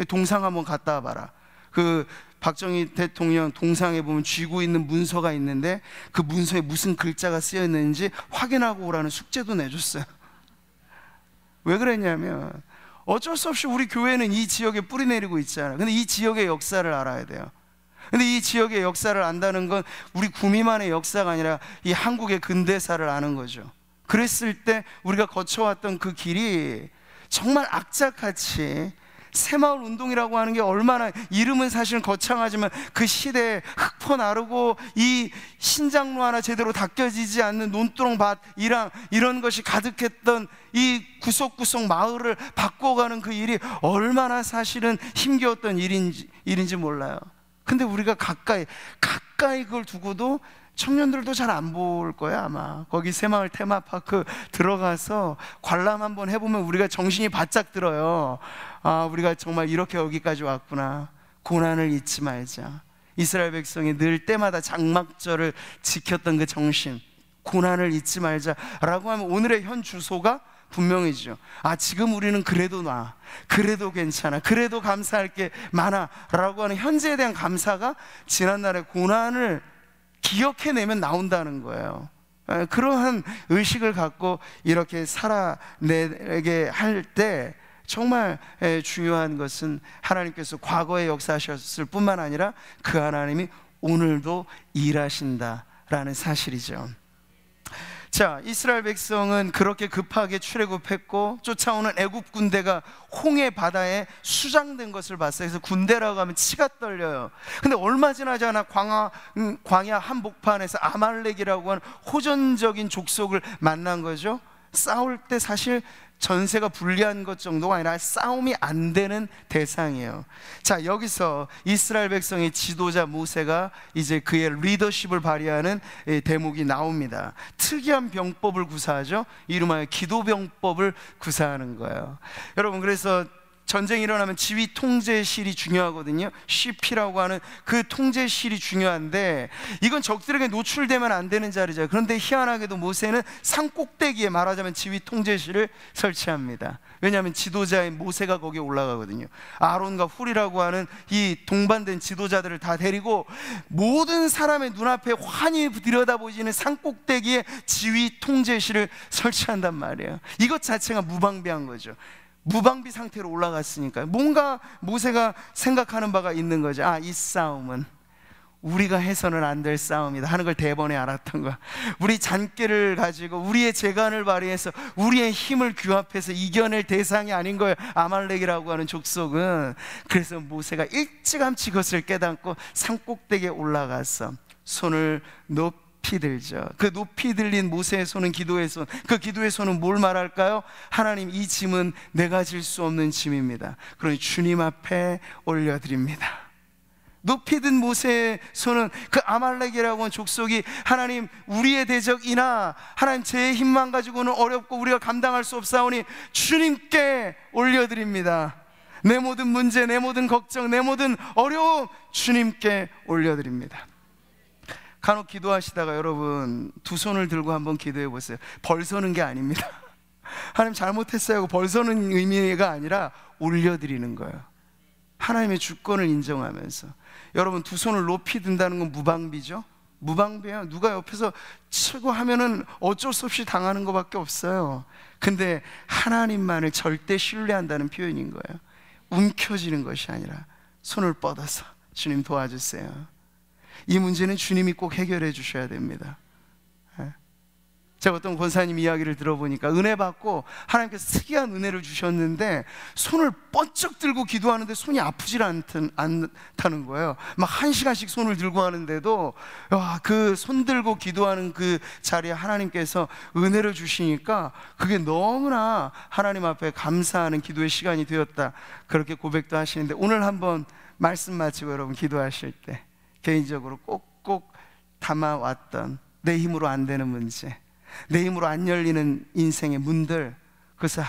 [SPEAKER 1] 동상 한번 갔다 와봐라. 그 박정희 대통령 동상에 보면 쥐고 있는 문서가 있는데 그 문서에 무슨 글자가 쓰여 있는지 확인하고 오라는 숙제도 내줬어요. 왜 그랬냐면, 어쩔 수 없이 우리 교회는 이 지역에 뿌리 내리고 있잖아요. 근데 이 지역의 역사를 알아야 돼요. 근데 이 지역의 역사를 안다는 건 우리 구미만의 역사가 아니라 이 한국의 근대사를 아는 거죠. 그랬을 때 우리가 거쳐왔던 그 길이 정말 악착같이, 새마을 운동이라고 하는 게 얼마나, 이름은 사실은 거창하지만 그 시대에 흙포 나르고 이 신장로 하나 제대로 닦여지지 않는 논두렁 밭이랑 이런 것이 가득했던 이 구석구석 마을을 바꿔가는 그 일이 얼마나 사실은 힘겨웠던 일인지 몰라요. 근데 우리가 가까이 그걸 두고도 청년들도 잘 안 볼 거야 아마. 거기 새마을 테마파크 들어가서 관람 한번 해보면 우리가 정신이 바짝 들어요. 아, 우리가 정말 이렇게 여기까지 왔구나. 고난을 잊지 말자. 이스라엘 백성이 늘 때마다 장막절을 지켰던 그 정신, 고난을 잊지 말자라고 하면 오늘의 현 주소가 분명해지죠. 아, 지금 우리는 그래도 그래도 괜찮아, 그래도 감사할 게 많아 라고 하는 현재에 대한 감사가 지난날의 고난을 기억해내면 나온다는 거예요. 그러한 의식을 갖고 이렇게 살아내게 할 때 정말 중요한 것은 하나님께서 과거에 역사하셨을 뿐만 아니라 그 하나님이 오늘도 일하신다라는 사실이죠. 자, 이스라엘 백성은 그렇게 급하게 출애굽했고 쫓아오는 애굽 군대가 홍해 바다에 수장된 것을 봤어요. 그래서 군대라고 하면 치가 떨려요. 근데 얼마 지나지 않아 광야 한복판에서 아말렉이라고 하는 호전적인 족속을 만난 거죠. 싸울 때 사실 전세가 불리한 것 정도가 아니라 싸움이 안 되는 대상이에요. 자, 여기서 이스라엘 백성의 지도자 모세가 이제 그의 리더십을 발휘하는 대목이 나옵니다. 특이한 병법을 구사하죠. 이름하여 기도병법을 구사하는 거예요. 여러분, 그래서 전쟁이 일어나면 지휘 통제실이 중요하거든요. CP라고 하는 그 통제실이 중요한데, 이건 적들에게 노출되면 안 되는 자리죠. 그런데 희한하게도 모세는 산 꼭대기에, 말하자면 지휘 통제실을 설치합니다. 왜냐하면 지도자인 모세가 거기에 올라가거든요. 아론과 훌이라고 하는 이 동반된 지도자들을 다 데리고 모든 사람의 눈앞에 환히 들여다보이는 산 꼭대기에 지휘 통제실을 설치한단 말이에요. 이것 자체가 무방비한 거죠. 무방비 상태로 올라갔으니까 뭔가 모세가 생각하는 바가 있는 거죠. 아, 이 싸움은 우리가 해서는 안 될 싸움이다 하는 걸 대번에 알았던 거야. 우리 잔꾀를 가지고 우리의 재간을 발휘해서 우리의 힘을 규합해서 이겨낼 대상이 아닌 거예요, 아말렉이라고 하는 족속은. 그래서 모세가 일찌감치 그것을 깨닫고 산꼭대기에 올라가서 손을 높이 들죠. 그 높이 들린 모세의 손은 기도의 손. 그 기도의 손은 뭘 말할까요? 하나님, 이 짐은 내가 질 수 없는 짐입니다. 그러니 주님 앞에 올려드립니다. 높이 든 모세의 손은 그 아말렉이라고 하는 족속이 하나님, 우리의 대적이나 하나님 제 힘만 가지고는 어렵고 우리가 감당할 수 없사오니 주님께 올려드립니다. 내 모든 문제, 내 모든 걱정, 내 모든 어려움 주님께 올려드립니다. 간혹 기도하시다가 여러분 두 손을 들고 한번 기도해 보세요. 벌 서는 게 아닙니다. 하나님 잘못했어요 하고 벌 서는 의미가 아니라 올려드리는 거예요. 하나님의 주권을 인정하면서. 여러분 두 손을 높이 든다는 건 무방비죠. 무방비야. 누가 옆에서 치고 하면은 어쩔 수 없이 당하는 것밖에 없어요. 근데 하나님만을 절대 신뢰한다는 표현인 거예요. 움켜쥐는 것이 아니라 손을 뻗어서 주님 도와주세요. 이 문제는 주님이 꼭 해결해 주셔야 됩니다. 제가 어떤 권사님 이야기를 들어보니까 은혜 받고 하나님께서 특이한 은혜를 주셨는데 손을 번쩍 들고 기도하는데 손이 아프질 않다는 거예요. 막 1시간씩 손을 들고 하는데도 그 손 들고 기도하는 그 자리에 하나님께서 은혜를 주시니까 그게 너무나 하나님 앞에 감사하는 기도의 시간이 되었다, 그렇게 고백도 하시는데, 오늘 한번 말씀 마치고 여러분 기도하실 때 개인적으로 꼭꼭 담아왔던 내 힘으로 안 되는 문제, 내 힘으로 안 열리는 인생의 문들, 그것을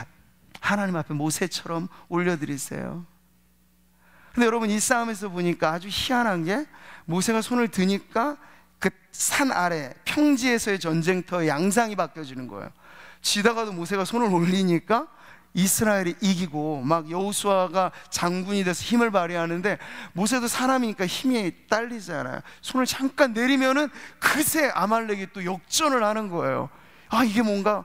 [SPEAKER 1] 하나님 앞에 모세처럼 올려드리세요. 근데 여러분 이 싸움에서 보니까 아주 희한한 게, 모세가 손을 드니까 그 산 아래 평지에서의 전쟁터의 양상이 바뀌어지는 거예요. 지다가도 모세가 손을 올리니까 이스라엘이 이기고 막 여호수아가 장군이 돼서 힘을 발휘하는데, 모세도 사람이니까 힘이 딸리잖아요. 손을 잠깐 내리면은 그새 아말렉이 또 역전을 하는 거예요. 이게 뭔가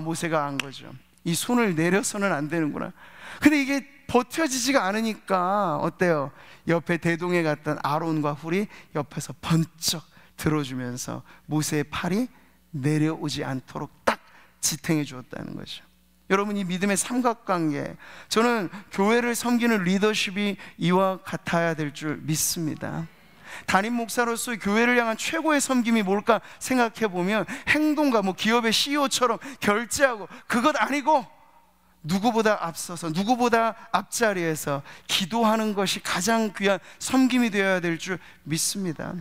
[SPEAKER 1] 모세가 안 거죠. 이 손을 내려서는 안 되는구나. 근데 이게 버텨지지가 않으니까 어때요? 옆에 대동에 갔던 아론과 훌이 옆에서 번쩍 들어주면서 모세의 팔이 내려오지 않도록 딱 지탱해 주었다는 거죠. 여러분 이 믿음의 삼각관계, 저는 교회를 섬기는 리더십이 이와 같아야 될 줄 믿습니다. 담임 목사로서 교회를 향한 최고의 섬김이 뭘까 생각해 보면, 행동가 기업의 CEO처럼 결제하고 그것 아니고 누구보다 앞서서 누구보다 앞자리에서 기도하는 것이 가장 귀한 섬김이 되어야 될 줄 믿습니다.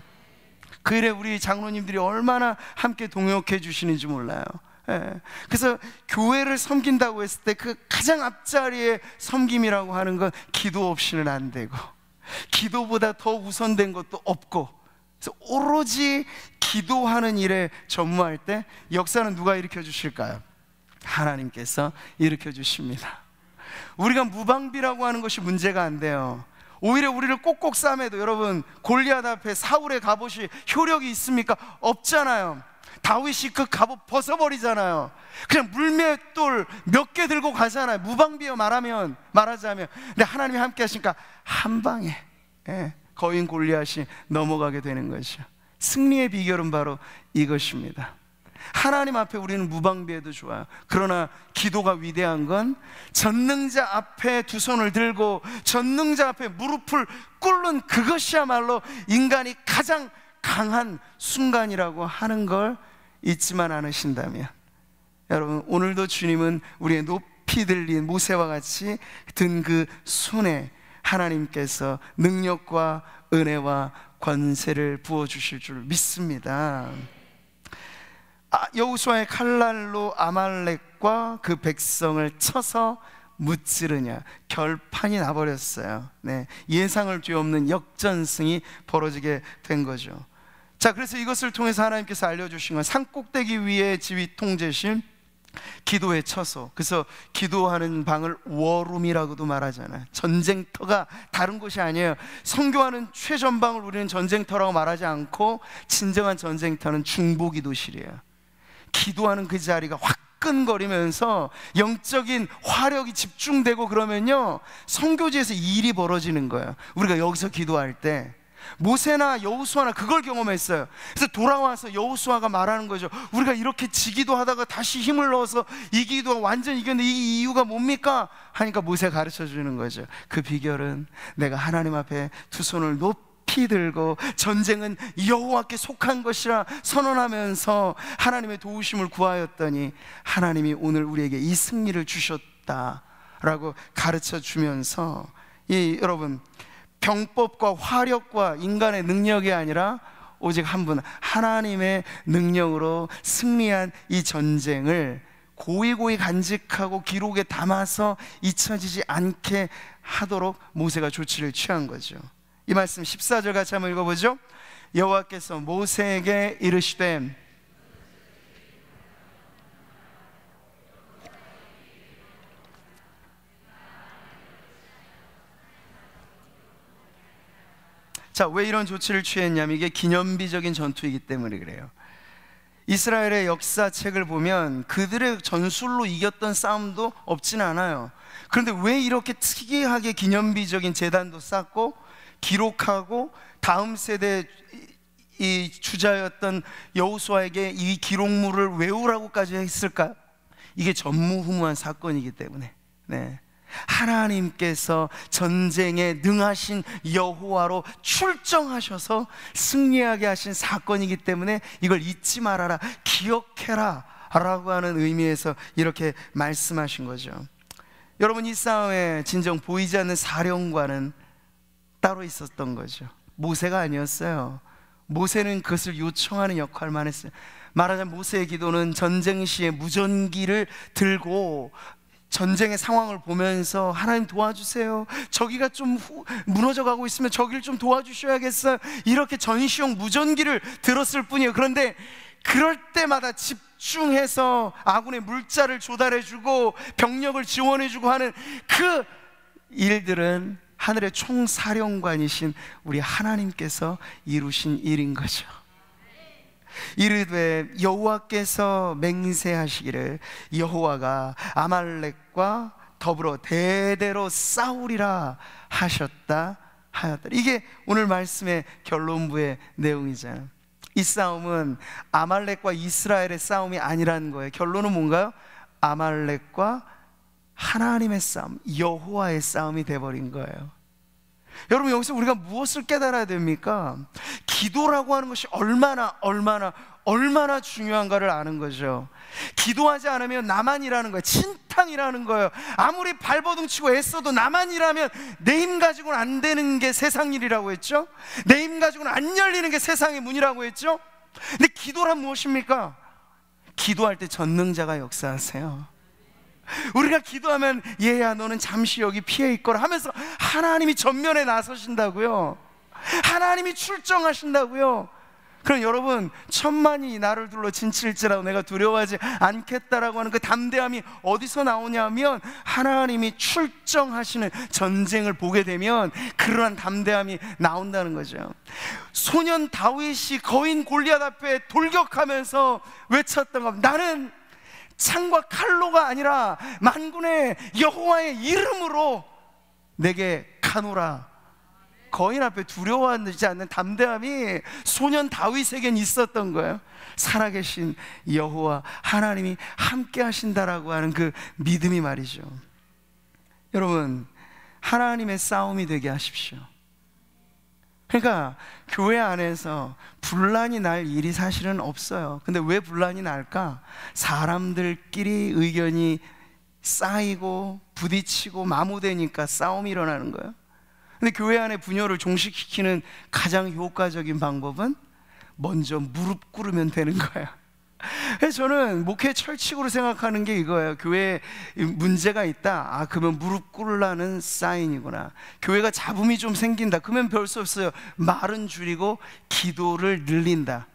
[SPEAKER 1] 그 일에 우리 장로님들이 얼마나 함께 동역해 주시는지 몰라요. 그래서 교회를 섬긴다고 했을 때 그 가장 앞자리에 섬김이라고 하는 건 기도 없이는 안 되고, 기도보다 더 우선된 것도 없고, 그래서 오로지 기도하는 일에 전무할 때 역사는 누가 일으켜 주실까요? 하나님께서 일으켜 주십니다. 우리가 무방비라고 하는 것이 문제가 안 돼요. 오히려 우리를 꼭꼭 싸매도, 여러분 골리앗 앞에 사울의 갑옷이 효력이 있습니까? 없잖아요. 다윗이 그 갑옷 벗어버리잖아요. 그냥 물맷돌 몇 개 들고 가잖아요. 무방비요 말하자면. 근데 하나님이 함께 하시니까 한 방에 거인 골리앗이 넘어가게 되는 것이죠. 승리의 비결은 바로 이것입니다. 하나님 앞에 우리는 무방비해도 좋아요. 그러나 기도가 위대한 건 전능자 앞에 두 손을 들고 전능자 앞에 무릎을 꿇는 그것이야말로 인간이 가장 강한 순간이라고 하는 걸 잊지만 않으신다면, 여러분 오늘도 주님은 우리의 높이 들린 모세와 같이 든 그 손에 하나님께서 능력과 은혜와 권세를 부어주실 줄 믿습니다. 여호수아의 칼날로 아말렉과 그 백성을 쳐서 무찌르냐, 결판이 나버렸어요. 예상을 뒤엎는 역전승이 벌어지게 된 거죠. 자, 그래서 이것을 통해서 하나님께서 알려주신 건 산꼭대기 위에 지휘 통제실, 기도의 처소. 그래서 기도하는 방을 워룸이라고도 말하잖아요. 전쟁터가 다른 곳이 아니에요. 선교하는 최전방을 우리는 전쟁터라고 말하지 않고, 진정한 전쟁터는 중보기도실이에요. 기도하는 그 자리가 화끈거리면서 영적인 화력이 집중되고 그러면요, 선교지에서 일이 벌어지는 거예요. 우리가 여기서 기도할 때 모세나 여호수아나 그걸 경험했어요. 그래서 돌아와서 여호수아가 말하는 거죠. 우리가 이렇게 지기도 하다가 다시 힘을 넣어서 이기도 완전히 이겼는데 이 이유가 뭡니까? 하니까 모세가 가르쳐 주는 거죠. 그 비결은 내가 하나님 앞에 두 손을 높이 들고 전쟁은 여호와께 속한 것이라 선언하면서 하나님의 도우심을 구하였더니 하나님이 오늘 우리에게 이 승리를 주셨다라고 가르쳐 주면서, 여러분 병법과 화력과 인간의 능력이 아니라 오직 한 분 하나님의 능력으로 승리한 이 전쟁을 고이고이 간직하고 기록에 담아서 잊혀지지 않게 하도록 모세가 조치를 취한 거죠. 이 말씀 14절 같이 한번 읽어보죠. 여호와께서 모세에게 이르시되 자, 왜 이런 조치를 취했냐면 이게 기념비적인 전투이기 때문에 그래요. 이스라엘의 역사책을 보면 그들의 전술로 이겼던 싸움도 없진 않아요. 그런데 왜 이렇게 특이하게 기념비적인 제단도 쌓고 기록하고 다음 세대 이 주자였던 여호수아에게 이 기록물을 외우라고까지 했을까? 이게 전무후무한 사건이기 때문에. 네. 하나님께서 전쟁에 능하신 여호와로 출정하셔서 승리하게 하신 사건이기 때문에 이걸 잊지 말아라, 기억해라 라고 하는 의미에서 이렇게 말씀하신 거죠. 여러분, 이 싸움에 진정 보이지 않는 사령관은 따로 있었던 거죠. 모세가 아니었어요. 모세는 그것을 요청하는 역할만 했어요. 말하자면 모세의 기도는 전쟁 시에 무전기를 들고 전쟁의 상황을 보면서 하나님 도와주세요, 저기가 좀 무너져 가고 있으면 저기를 좀 도와주셔야겠어요, 이렇게 전시용 무전기를 들었을 뿐이에요. 그런데 그럴 때마다 집중해서 아군의 물자를 조달해주고 병력을 지원해주고 하는 그 일들은 하늘의 총사령관이신 우리 하나님께서 이루신 일인 거죠. 이르되 여호와께서 맹세하시기를 여호와가 아말렉과 더불어 대대로 싸우리라 하셨다 하였다. 이게 오늘 말씀의 결론부의 내용이잖아요. 이 싸움은 아말렉과 이스라엘의 싸움이 아니라는 거예요. 결론은 뭔가요? 아말렉과 하나님의 싸움, 여호와의 싸움이 돼버린 거예요. 여러분, 여기서 우리가 무엇을 깨달아야 됩니까? 기도라고 하는 것이 얼마나 중요한가를 아는 거죠. 기도하지 않으면 나만이라는 거예요. 진탕이라는 거예요. 아무리 발버둥 치고 애써도 나만이라면 내 힘 가지고는 안 되는 게 세상 일이라고 했죠. 내 힘 가지고는 안 열리는 게 세상의 문이라고 했죠. 근데 기도란 무엇입니까? 기도할 때 전능자가 역사하세요. 우리가 기도하면 얘야 너는 잠시 여기 피해 있거라 하면서 하나님이 전면에 나서신다고요. 하나님이 출정하신다고요. 그럼 여러분, 천만이 나를 둘러 진칠지라도 내가 두려워하지 않겠다라고 하는 그 담대함이 어디서 나오냐면 하나님이 출정하시는 전쟁을 보게 되면 그러한 담대함이 나온다는 거죠. 소년 다윗이 거인 골리앗 앞에 돌격하면서 외쳤던 겁니다. 나는 창과 칼로가 아니라 만군의 여호와의 이름으로 내게 가노라. 거인 앞에 두려워하지 않는 담대함이 소년 다윗에겐 있었던 거예요. 살아계신 여호와 하나님이 함께 하신다라고 하는 그 믿음이 말이죠. 여러분, 하나님의 싸움이 되게 하십시오. 그러니까 교회 안에서 분란이 날 일이 사실은 없어요. 근데 왜 분란이 날까? 사람들끼리 의견이 쌓이고 부딪히고 마모되니까 싸움이 일어나는 거예요. 근데 교회 안에 분열을 종식시키는 가장 효과적인 방법은 먼저 무릎 꿇으면 되는 거예요. 그래서 저는 목회 철칙으로 생각하는 게 이거예요. 교회에 문제가 있다, 그러면 무릎 꿇으라는 사인이구나. 교회가 잡음이 좀 생긴다, 그러면 별 수 없어요. 말은 줄이고 기도를 늘린다.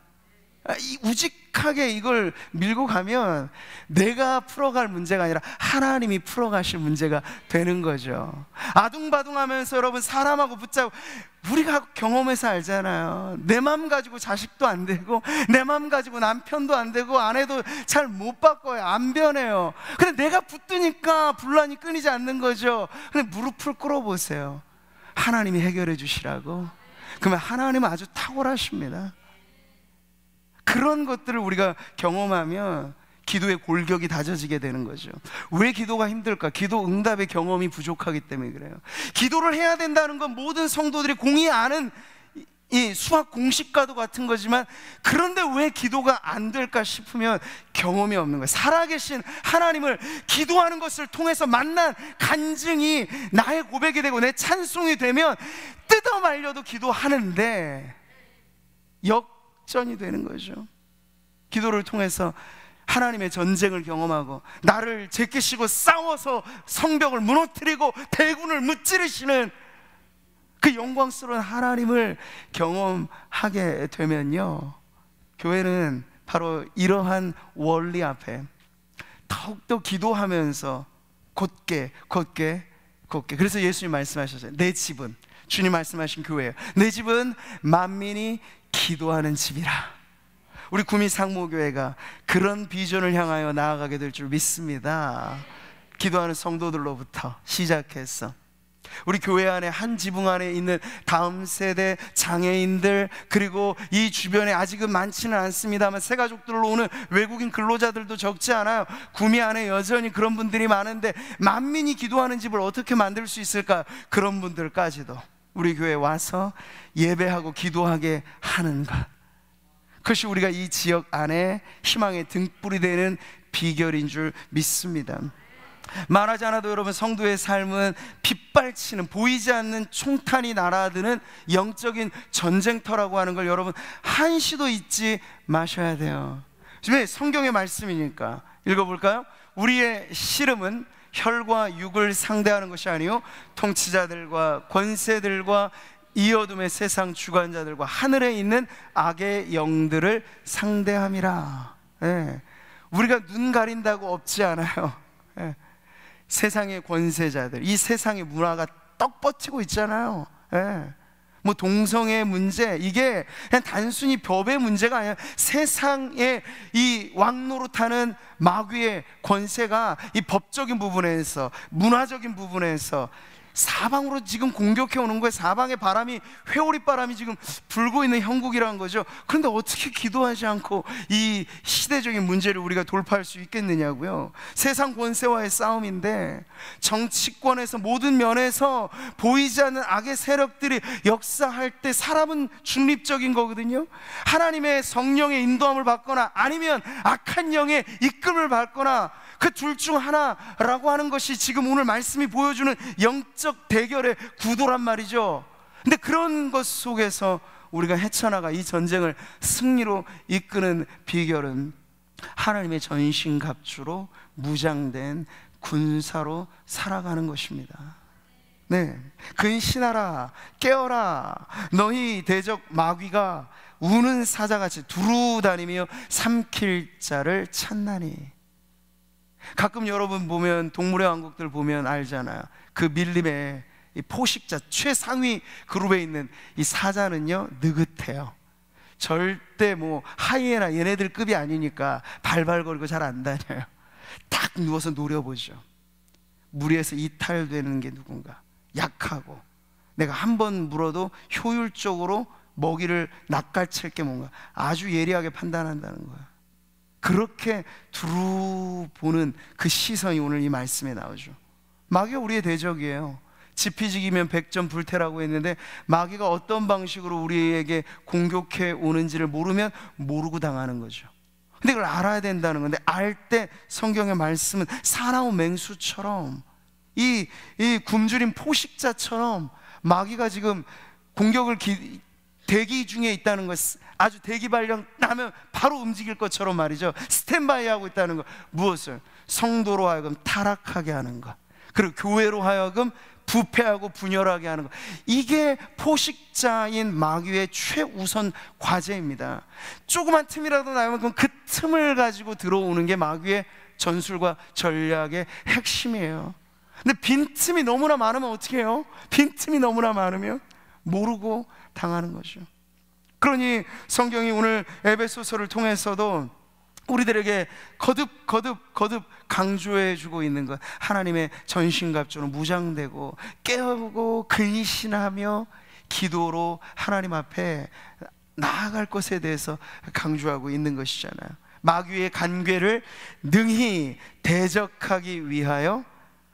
[SPEAKER 1] 우직하게 이걸 밀고 가면 내가 풀어갈 문제가 아니라 하나님이 풀어가실 문제가 되는 거죠. 아둥바둥하면서 여러분 사람하고 붙잡고, 우리가 경험해서 알잖아요. 내 맘 가지고 자식도 안 되고 내 맘 가지고 남편도 안 되고 아내도 잘 못 바꿔요. 안 변해요. 근데 내가 붙드니까 분란이 끊이지 않는 거죠. 근데 무릎을 꿇어보세요. 하나님이 해결해 주시라고. 그러면 하나님은 아주 탁월하십니다. 그런 것들을 우리가 경험하면 기도의 골격이 다져지게 되는 거죠. 왜 기도가 힘들까? 기도 응답의 경험이 부족하기 때문에 그래요. 기도를 해야 된다는 건 모든 성도들이 공히 아는 이 수학 공식과도 같은 거지만, 그런데 왜 기도가 안 될까 싶으면 경험이 없는 거예요. 살아계신 하나님을 기도하는 것을 통해서 만난 간증이 나의 고백이 되고 내 찬송이 되면 뜯어 말려도 기도하는데 역전이 되는 거죠. 기도를 통해서 하나님의 전쟁을 경험하고 나를 제끼시고 싸워서 성벽을 무너뜨리고 대군을 무찌르시는 그 영광스러운 하나님을 경험하게 되면요, 교회는 바로 이러한 원리 앞에 더욱더 기도하면서 곧게 그래서 예수님 말씀하셨어요. 내 집은, 주님 말씀하신 교회예요. 내 집은 만민이 기도하는 집이라. 우리 구미 상무교회가 그런 비전을 향하여 나아가게 될 줄 믿습니다. 기도하는 성도들로부터 시작해서 우리 교회 안에 한 지붕 안에 있는 다음 세대 장애인들, 그리고 이 주변에 아직은 많지는 않습니다만 새가족들로 오는 외국인 근로자들도 적지 않아요. 구미 안에 여전히 그런 분들이 많은데 만민이 기도하는 집을 어떻게 만들 수 있을까? 그런 분들까지도 우리 교회에 와서 예배하고 기도하게 하는 것, 그것이 우리가 이 지역 안에 희망의 등불이 되는 비결인 줄 믿습니다. 말하지 않아도 여러분, 성도의 삶은 빗발치는, 보이지 않는 총탄이 날아드는 영적인 전쟁터라고 하는 걸 여러분 한시도 잊지 마셔야 돼요. 지금 성경의 말씀이니까 읽어볼까요? 우리의 씨름은 혈과 육을 상대하는 것이 아니요 통치자들과 권세들과 이 어둠의 세상 주관자들과 하늘에 있는 악의 영들을 상대함이라. 우리가 눈 가린다고 없지 않아요. 세상의 권세자들, 이 세상의 문화가 떡 뻗치고 있잖아요. 뭐 동성애 문제, 이게 그냥 단순히 법의 문제가 아니라 세상의 이 왕노릇하는 마귀의 권세가 이 법적인 부분에서, 문화적인 부분에서 사방으로 지금 공격해 오는 거예요. 사방의 바람이, 회오리 바람이 지금 불고 있는 형국이라는 거죠. 그런데 어떻게 기도하지 않고 이 시대적인 문제를 우리가 돌파할 수 있겠느냐고요. 세상 권세와의 싸움인데 정치권에서 모든 면에서 보이지 않는 악의 세력들이 역사할 때 사람은 중립적인 거거든요. 하나님의 성령의 인도함을 받거나 아니면 악한 영의 이끌음을 받거나 그 둘 중 하나라고 하는 것이 지금 오늘 말씀이 보여주는 영적 대결의 구도란 말이죠. 근데 그런 것 속에서 우리가 헤쳐나가 이 전쟁을 승리로 이끄는 비결은 하나님의 전신갑주로 무장된 군사로 살아가는 것입니다. 네, 근신하라, 깨어라, 너희 대적 마귀가 우는 사자같이 두루 다니며 삼킬 자를 찾나니. 가끔 여러분 보면 동물의 왕국들 보면 알잖아요. 그 밀림의 이 포식자 최상위 그룹에 있는 이 사자는요 느긋해요. 절대 뭐 하이에나 얘네들 급이 아니니까 발발거리고 잘 안 다녀요. 딱 누워서 노려보죠. 무리에서 이탈되는 게 누군가, 약하고 내가 한 번 물어도 효율적으로 먹이를 낚아챌 게 뭔가 아주 예리하게 판단한다는 거야. 그렇게 두루 보는 그 시선이 오늘 이 말씀에 나오죠. 마귀가 우리의 대적이에요. 지피지기면 백전 불태라고 했는데 마귀가 어떤 방식으로 우리에게 공격해 오는지를 모르면 모르고 당하는 거죠. 근데 그걸 알아야 된다는 건데, 알 때 성경의 말씀은 사나운 맹수처럼 이 굶주린 포식자처럼 마귀가 지금 공격을 대기 중에 있다는 것, 아주 대기 발령 나면 바로 움직일 것처럼 말이죠. 스탠바이 하고 있다는 것. 무엇을? 성도로 하여금 타락하게 하는 것, 그리고 교회로 하여금 부패하고 분열하게 하는 것. 이게 포식자인 마귀의 최우선 과제입니다. 조그만 틈이라도 나면 그럼 그 틈을 가지고 들어오는 게 마귀의 전술과 전략의 핵심이에요. 근데 빈틈이 너무나 많으면 어떻게 해요? 빈틈이 너무나 많으면 모르고 당하는 거죠. 그러니 성경이 오늘 에베소서를 통해서도 우리들에게 거듭 강조해 주고 있는 것, 하나님의 전신갑주로 무장되고 깨우고 근신하며 기도로 하나님 앞에 나아갈 것에 대해서 강조하고 있는 것이잖아요. 마귀의 간궤를 능히 대적하기 위하여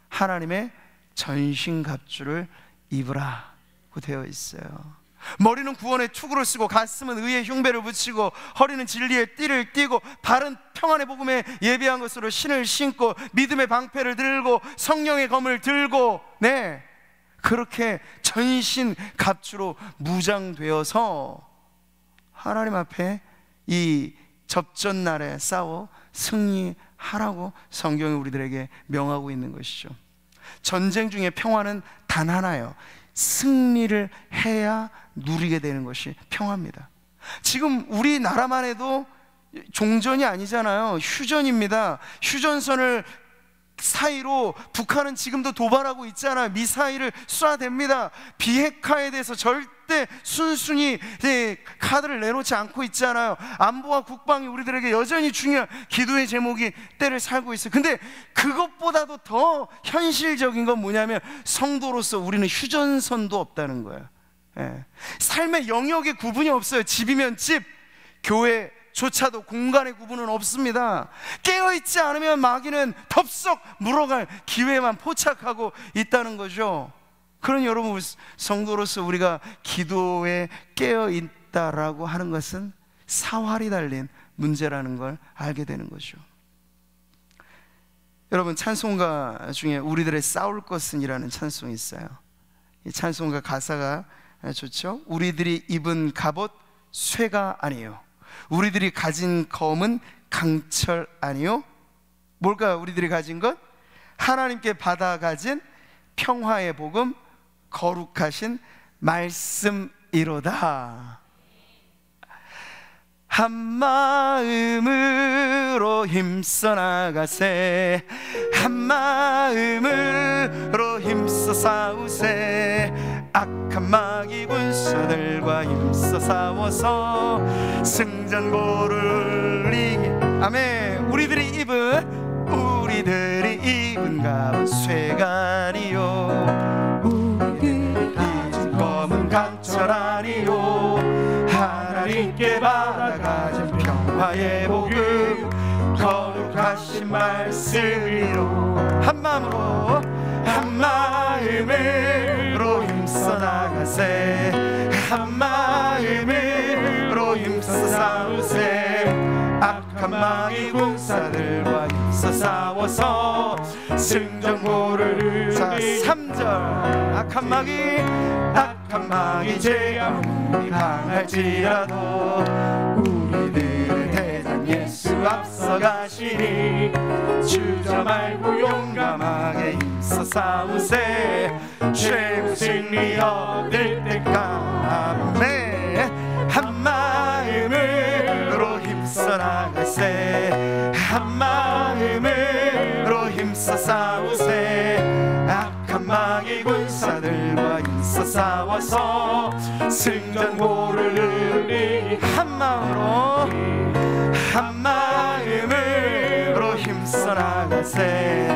[SPEAKER 1] 하나님의 전신갑주를 입으라고 되어 있어요. 머리는 구원의 투구를 쓰고, 가슴은 의의 흉배를 붙이고, 허리는 진리의 띠를 띠고, 발은 평안의 복음에 예비한 것으로 신을 신고, 믿음의 방패를 들고, 성령의 검을 들고, 네, 그렇게 전신갑주로 무장되어서 하나님 앞에 이 접전 날에 싸워 승리하라고 성경이 우리들에게 명하고 있는 것이죠. 전쟁 중에 평화는 단 하나예요. 승리를 해야 누리게 되는 것이 평화입니다. 지금 우리나라만 해도 종전이 아니잖아요. 휴전입니다. 휴전선을 사이로 북한은 지금도 도발하고 있잖아요. 미사일을 쏴댑니다. 비핵화에 대해서 절대 순순히 카드를 내놓지 않고 있잖아요. 안보와 국방이 우리들에게 여전히 중요한 기도의 제목이 때를 살고 있어요. 근데 그것보다도 더 현실적인 건 뭐냐면 성도로서 우리는 휴전선도 없다는 거예요. 삶의 영역의 구분이 없어요. 집이면 집, 교회조차도 공간의 구분은 없습니다. 깨어있지 않으면 마귀는 덥석 물어갈 기회만 포착하고 있다는 거죠. 그러니 여러분, 성도로서 우리가 기도에 깨어있다라고 하는 것은 사활이 달린 문제라는 걸 알게 되는 거죠. 여러분, 찬송가 중에 우리들의 싸울 것은 이라는 찬송이 있어요. 이 찬송가 가사가 좋죠. 우리들이 입은 갑옷 쇠가 아니요, 우리들이 가진 검은 강철 아니요. 뭘까요? 우리들이 가진 것? 하나님께 받아 가진 평화의 복음, 거룩하신 말씀이로다. 한 마음으로 힘써 나가세, 한 마음으로 힘써 싸우세. 악한 마귀 군사들과 힘써 싸워서 승전고를 이기. 아멘. 우리들이 입은 갑은 쇠가 아니요, 우리들이 가진 검은 강철 아니요, 하나님께 받아가진 평화의 복음, 거룩하신 말씀이로. 한 마음으로 힘써 나가세, 한 마음으로 힘써 싸우세. 악한 마귀 군사들과 힘써 싸워서 승전고를. 자, 3절. 악한 마귀 제아무리 강할지라도 우리들의 대장 예수 앞서 가시니 주저 말고 용감하게 힘써 싸우세. 최후 승리 얻을 때까지 한 마음으로 힘써 나가세, 한 마음으로 힘써 싸우세. 악한 마귀 군사들과 힘써 싸워서 승전고를 누리. 한 마음으로 힘써 나가세,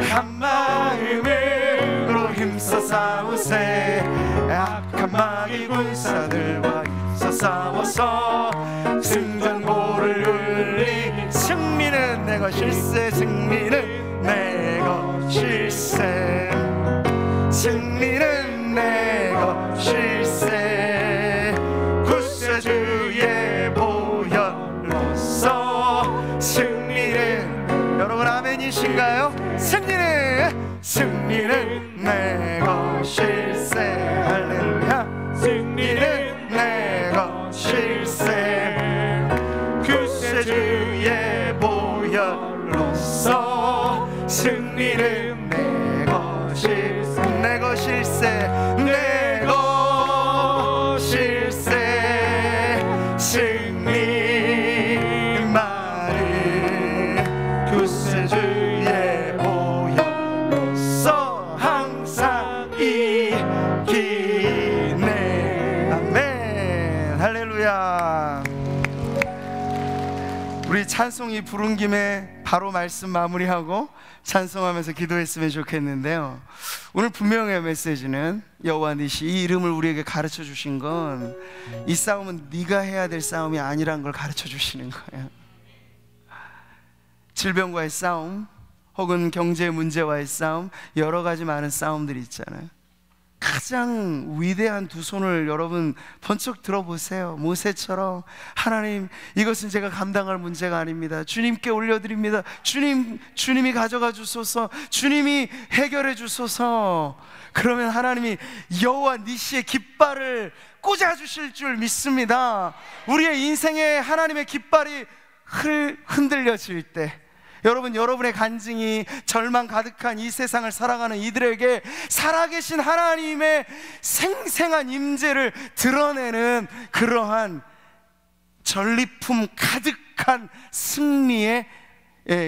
[SPEAKER 1] 한 마음으로 힘써 싸우세. 악한 마귀 군사들과 힘써 싸워서 승전고를 누리. 승리는 내 것일세, 승리는 내 것일세, 승리는 내 것일세. 구세주의 보혈로서 승리는. 여러분 아멘이신가요? 승리는 내 것일세. 할렐루야. 승리는 내 것일세. 구세주의 보혈로서 승리는 내 것일세. 내 것일세, 내 것일세. 승리 말을 구세주의 보혈로서 항상 이기네. 아멘. 할렐루야. 우리 찬송이 부른 김에 바로 말씀 마무리하고 찬송하면서 기도했으면 좋겠는데요. 오늘 분명의 메시지는 여호와 니시, 이 이름을 우리에게 가르쳐 주신 건 이 싸움은 네가 해야 될 싸움이 아니란 걸 가르쳐 주시는 거예요. 질병과의 싸움, 혹은 경제 문제와의 싸움, 여러 가지 많은 싸움들이 있잖아요. 가장 위대한 두 손을 여러분 번쩍 들어보세요. 모세처럼 하나님, 이것은 제가 감당할 문제가 아닙니다. 주님께 올려드립니다. 주님이 가져가 주소서. 주님이 해결해 주소서. 그러면 하나님이 여호와 니시의 깃발을 꽂아 주실 줄 믿습니다. 우리의 인생에 하나님의 깃발이 흔들려질 때, 여러분, 여러분의 간증이 절망 가득한 이 세상을 살아가는 이들에게 살아계신 하나님의 생생한 임재를 드러내는 그러한 전리품 가득한 승리의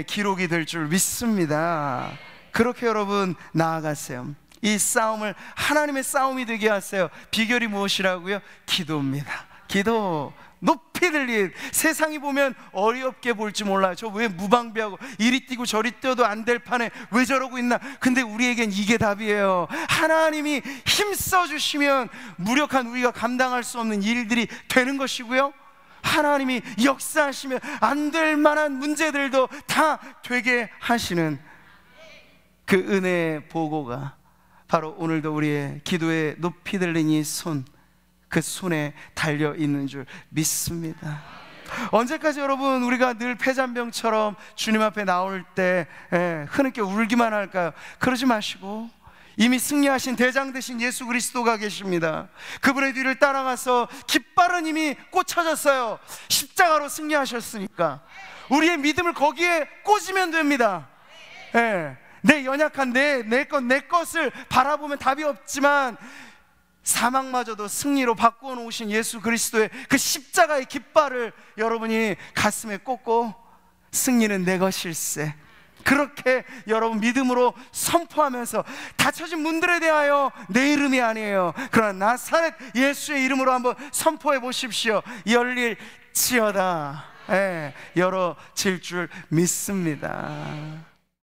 [SPEAKER 1] 기록이 될 줄 믿습니다. 그렇게 여러분 나아가세요. 이 싸움을 하나님의 싸움이 되게 하세요. 비결이 무엇이라고요? 기도입니다. 기도. 높이 들린, 세상이 보면 어이없게 볼지 몰라요. 저 왜 무방비하고 이리 뛰고 저리 뛰어도 안 될 판에 왜 저러고 있나. 근데 우리에겐 이게 답이에요. 하나님이 힘써 주시면 무력한 우리가 감당할 수 없는 일들이 되는 것이고요, 하나님이 역사하시면 안 될 만한 문제들도 다 되게 하시는 그 은혜의 보고가 바로 오늘도 우리의 기도에 높이 들린 이 손, 그 손에 달려있는 줄 믿습니다. 언제까지 여러분 우리가 늘 패잔병처럼 주님 앞에 나올 때 흐느껴 울기만 할까요? 그러지 마시고 이미 승리하신 대장 되신 예수 그리스도가 계십니다. 그분의 뒤를 따라가서 깃발은 이미 꽂혀졌어요. 십자가로 승리하셨으니까 우리의 믿음을 거기에 꽂으면 됩니다. 내 연약한 내 것을 바라보면 답이 없지만 사망마저도 승리로 바꾸어 놓으신 예수 그리스도의 그 십자가의 깃발을 여러분이 가슴에 꽂고 승리는 내 것일세, 그렇게 여러분 믿음으로 선포하면서 닫혀진 문들에 대하여 내 이름이 아니에요, 그러나 나사렛 예수의 이름으로 한번 선포해 보십시오. 열릴지어다. 열어질 줄 믿습니다.